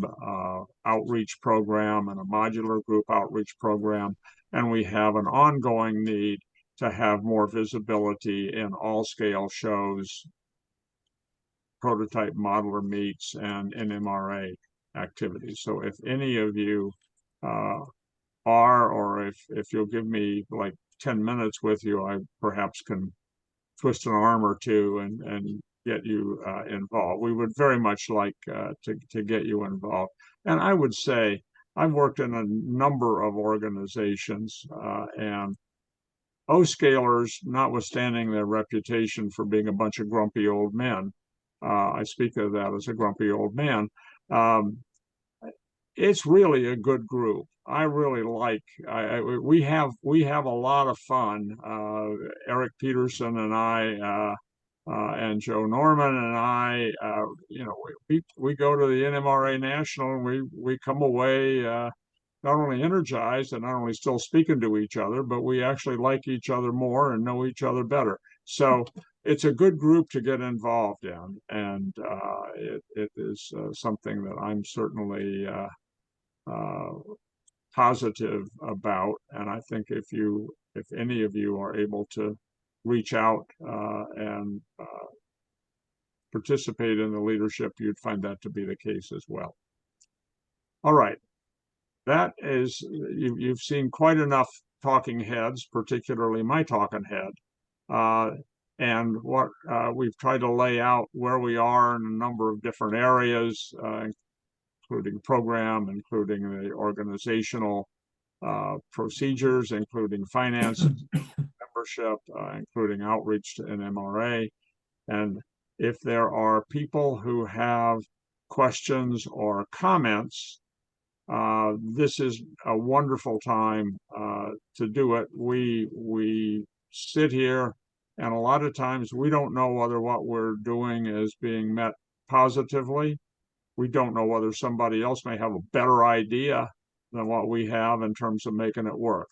outreach program and a modular group outreach program, and we have an ongoing need to have more visibility in all-scale shows, prototype modeler meets, and NMRA activities. So if any of you or if you'll give me like 10 minutes with you, I perhaps can twist an arm or two and get you involved. We would very much like to get you involved. And I would say I've worked in a number of organizations and O-scalers, notwithstanding their reputation for being a bunch of grumpy old men, I speak of that as a grumpy old man, it's really a good group. I really like, we have a lot of fun. Eric Peterson and I, and Joe Norman and I, we go to the NMRA National, and we come away not only energized and not only still speaking to each other, but we actually like each other more and know each other better. So it's a good group to get involved in, and it is something that I'm certainly positive about. And I think if any of you are able to reach out and participate in the leadership, you'd find that to be the case as well. All right, that is, you've seen quite enough talking heads, particularly my talking head, and what we've tried to lay out where we are in a number of different areas, including program, including the organizational procedures, including finance, membership, including outreach to NMRA. And if there are people who have questions or comments, this is a wonderful time to do it. We sit here, and a lot of times we don't know whether what we're doing is being met positively. We don't know whether somebody else may have a better idea than what we have in terms of making it work.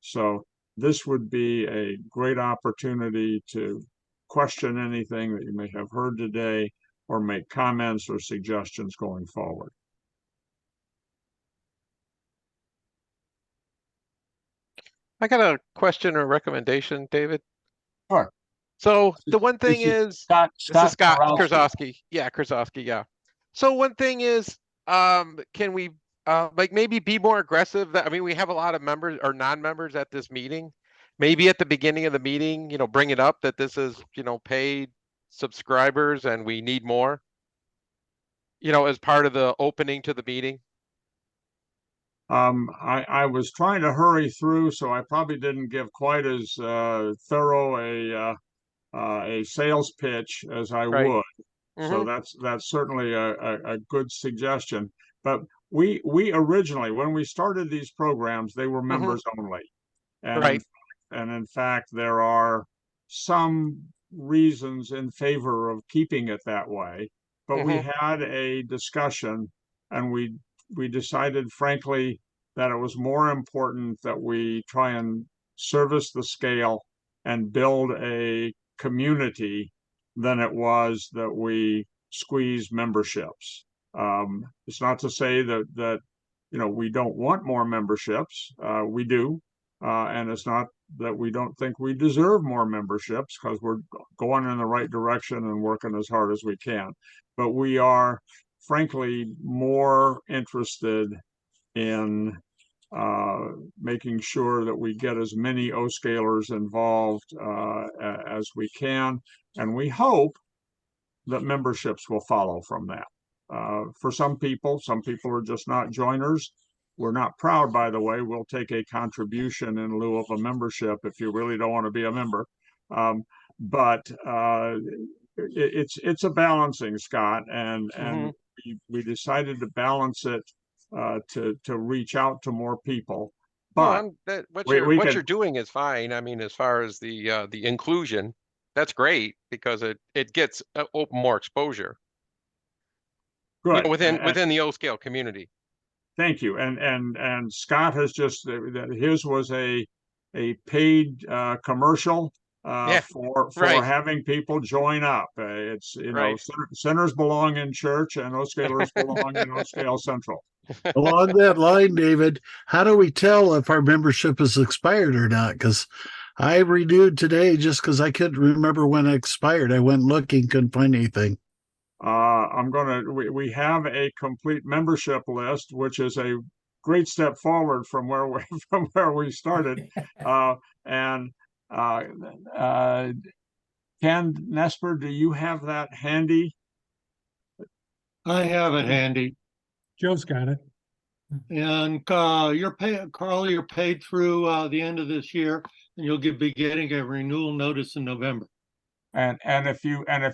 So this would be a great opportunity to question anything that you may have heard today, or make comments or suggestions going forward. I got a question or recommendation, David. Sure. So the one thing is, Scott Krasowski. Yeah, Krasowski. Yeah. So one thing is, can we like maybe be more aggressive? I mean, we have a lot of members or non-members at this meeting. Maybe at the beginning of the meeting, bring it up that this is, paid subscribers and we need more, as part of the opening to the meeting. I was trying to hurry through, so I probably didn't give quite as thorough a sales pitch as I Right. would. So Mhm. that's certainly a good suggestion. But we originally, when we started these programs, they were members only. And Right. in fact, there are some reasons in favor of keeping it that way. But we had a discussion, and we decided, frankly, that it was more important that we try and service the scale and build a community than it was that we squeeze memberships. It's not to say that we don't want more memberships. We do. And it's not that we don't think we deserve more memberships, because we're going in the right direction and working as hard as we can. But we are, frankly, more interested in making sure that we get as many O-scalers involved as we can. And we hope that memberships will follow from that. For some people are just not joiners. We're not proud, by the way. We'll take a contribution in lieu of a membership if you really don't want to be a member. But it's a balancing, Scott, and we decided to balance it to reach out to more people. But what we you're doing is fine. I mean, as far as the inclusion, that's great, because it gets more exposure. Good. Within the O-scale community. Thank you. And Scott has just, his was a paid commercial for having people join up. It's, sinners belong in church and O-scalers belong in O-scale Central. Along that line, David, how do we tell if our membership is expired or not? Because I renewed today just because I couldn't remember when it expired. I went looking, couldn't find anything. We have a complete membership list, which is a great step forward from where we started. Ken Nesper, do you have that handy? I have it handy. Joe's got it. And you're paid through the end of this year, and you'll be getting a renewal notice in November. And if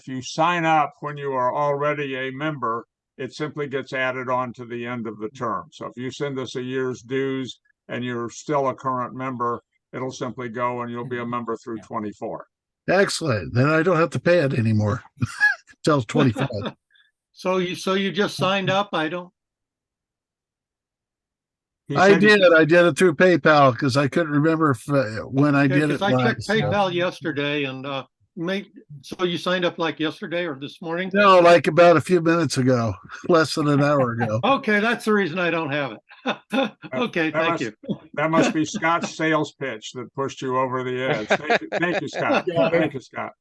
you sign up when you are already a member, it simply gets added on to the end of the term. So if you send us a year's dues and you're still a current member, it'll simply go and you'll be a member through 24. Excellent. Then I don't have to pay it anymore till 25. So you just signed up? I don't. I did it through PayPal because I couldn't remember when I did it. I checked PayPal yesterday, and so you signed up like yesterday or this morning? No, like about a few minutes ago, less than an hour ago. Okay, that's the reason I don't have it. Okay, thank you. That must be Scott's sales pitch that pushed you over the edge. Thank you, Scott. Thank you, Scott.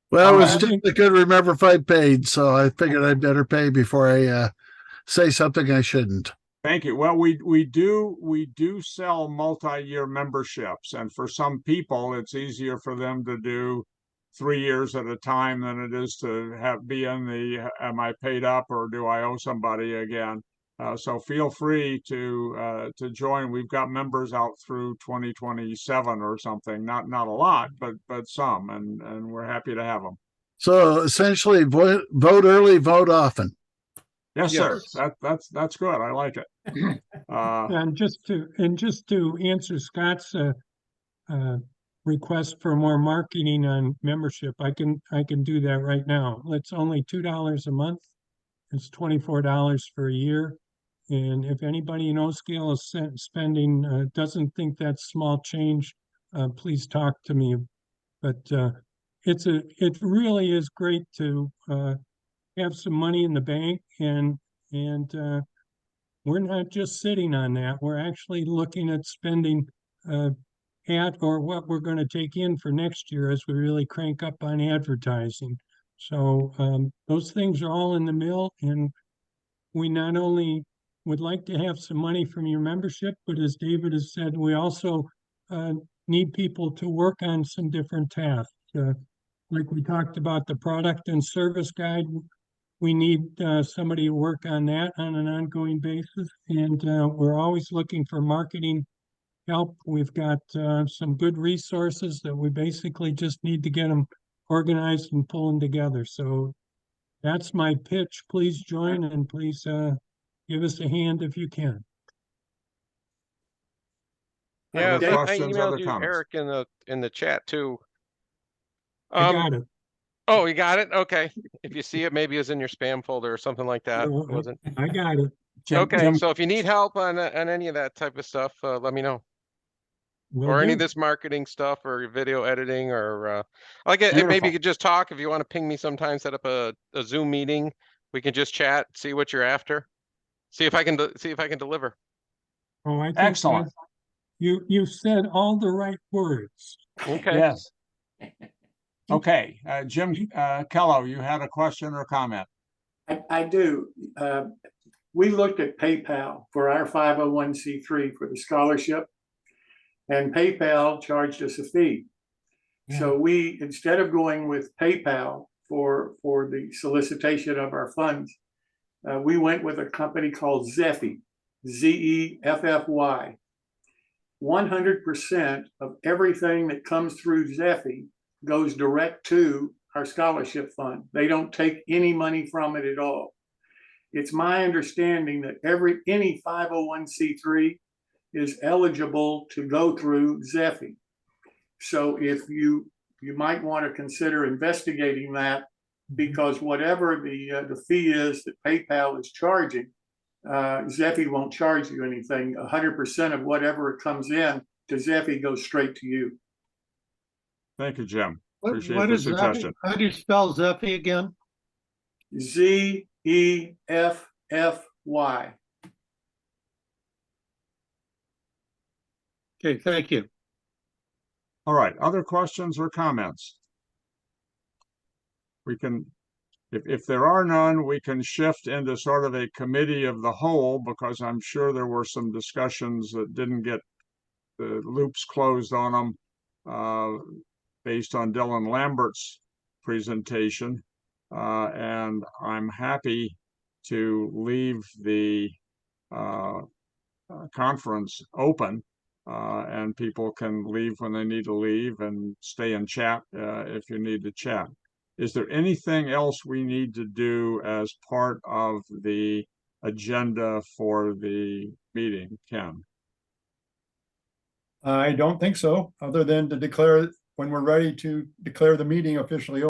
Well, it was just I couldn't remember if I paid, so I figured I'd better pay before I say something I shouldn't. Thank you. Well, we do sell multi-year memberships, and for some people, it's easier for them to do 3 years at a time than it is to be in the am I paid up or do I owe somebody again? So feel free to join. We've got members out through 2027 or something. Not a lot, but some, and we're happy to have them. So essentially, vote early, vote often. Yes, sir. That's good. I like it. And just to answer Scott's request for more marketing on membership, I can do that right now. It's only $2 a month. It's $24 for a year. And if anybody in O-scale is spending doesn't think that's small change, please talk to me. But it really is great to have some money in the bank, and we're not just sitting on that. We're actually looking at spending at or what we're going to take in for next year as we really crank up on advertising. So those things are all in the mill, and we not only would like to have some money from your membership, but as David has said, we also need people to work on some different tasks. Like we talked about the product and service guide, we need somebody to work on that on an ongoing basis. And we're always looking for marketing help. We've got some good resources that we basically just need to get them organized and pull them together. So that's my pitch. Please join and please give us a hand if you can. Yeah, Other I questions, other emailed you, comments? Eric, in the chat too. I got it. Oh, you got it? Okay. If you see it, maybe it's in your spam folder or something like that. No, It wasn't. I got it. Okay, Jim, so if you need help on any of that type of stuff, let me know. Will Or any of do. this marketing stuff or video editing or maybe Beautiful. you could just talk if you want to ping me sometime, set up a Zoom meeting. We can just chat, see what you're after. See if I can deliver. Oh, I think excellent. you said all the right words. Okay. Yes. Okay, Jim Kello, you had a question or comment? I do. We looked at PayPal for our 501c3 for the scholarship, and PayPal charged us a fee. So we, instead of going with PayPal for the solicitation of our funds, we went with a company called Zeffy, Zeffy. 100% of everything that comes through Zeffy goes direct to our scholarship fund. They don't take any money from it at all. It's my understanding that any 501c3 is eligible to go through Zeffy. So if you might want to consider investigating that, because whatever the fee is that PayPal is charging, Zeffy won't charge you anything. 100% of whatever comes in to Zeffy goes straight to you. Thank you, Jim. What Appreciate the is Zeffy? suggestion. How do you spell Zeffy again? Zeffy. Okay, thank you. All right, other questions or comments? We can, if there are none, we can shift into sort of a committee of the whole, because I'm sure there were some discussions that didn't get the loops closed on them based on Dylan Lambert's presentation. And I'm happy to leave the conference open, and people can leave when they need to leave and stay and chat if you need to chat. Is there anything else we need to do as part of the agenda for the meeting, Ken? I don't think so, other than to declare, when we're ready to declare the meeting officially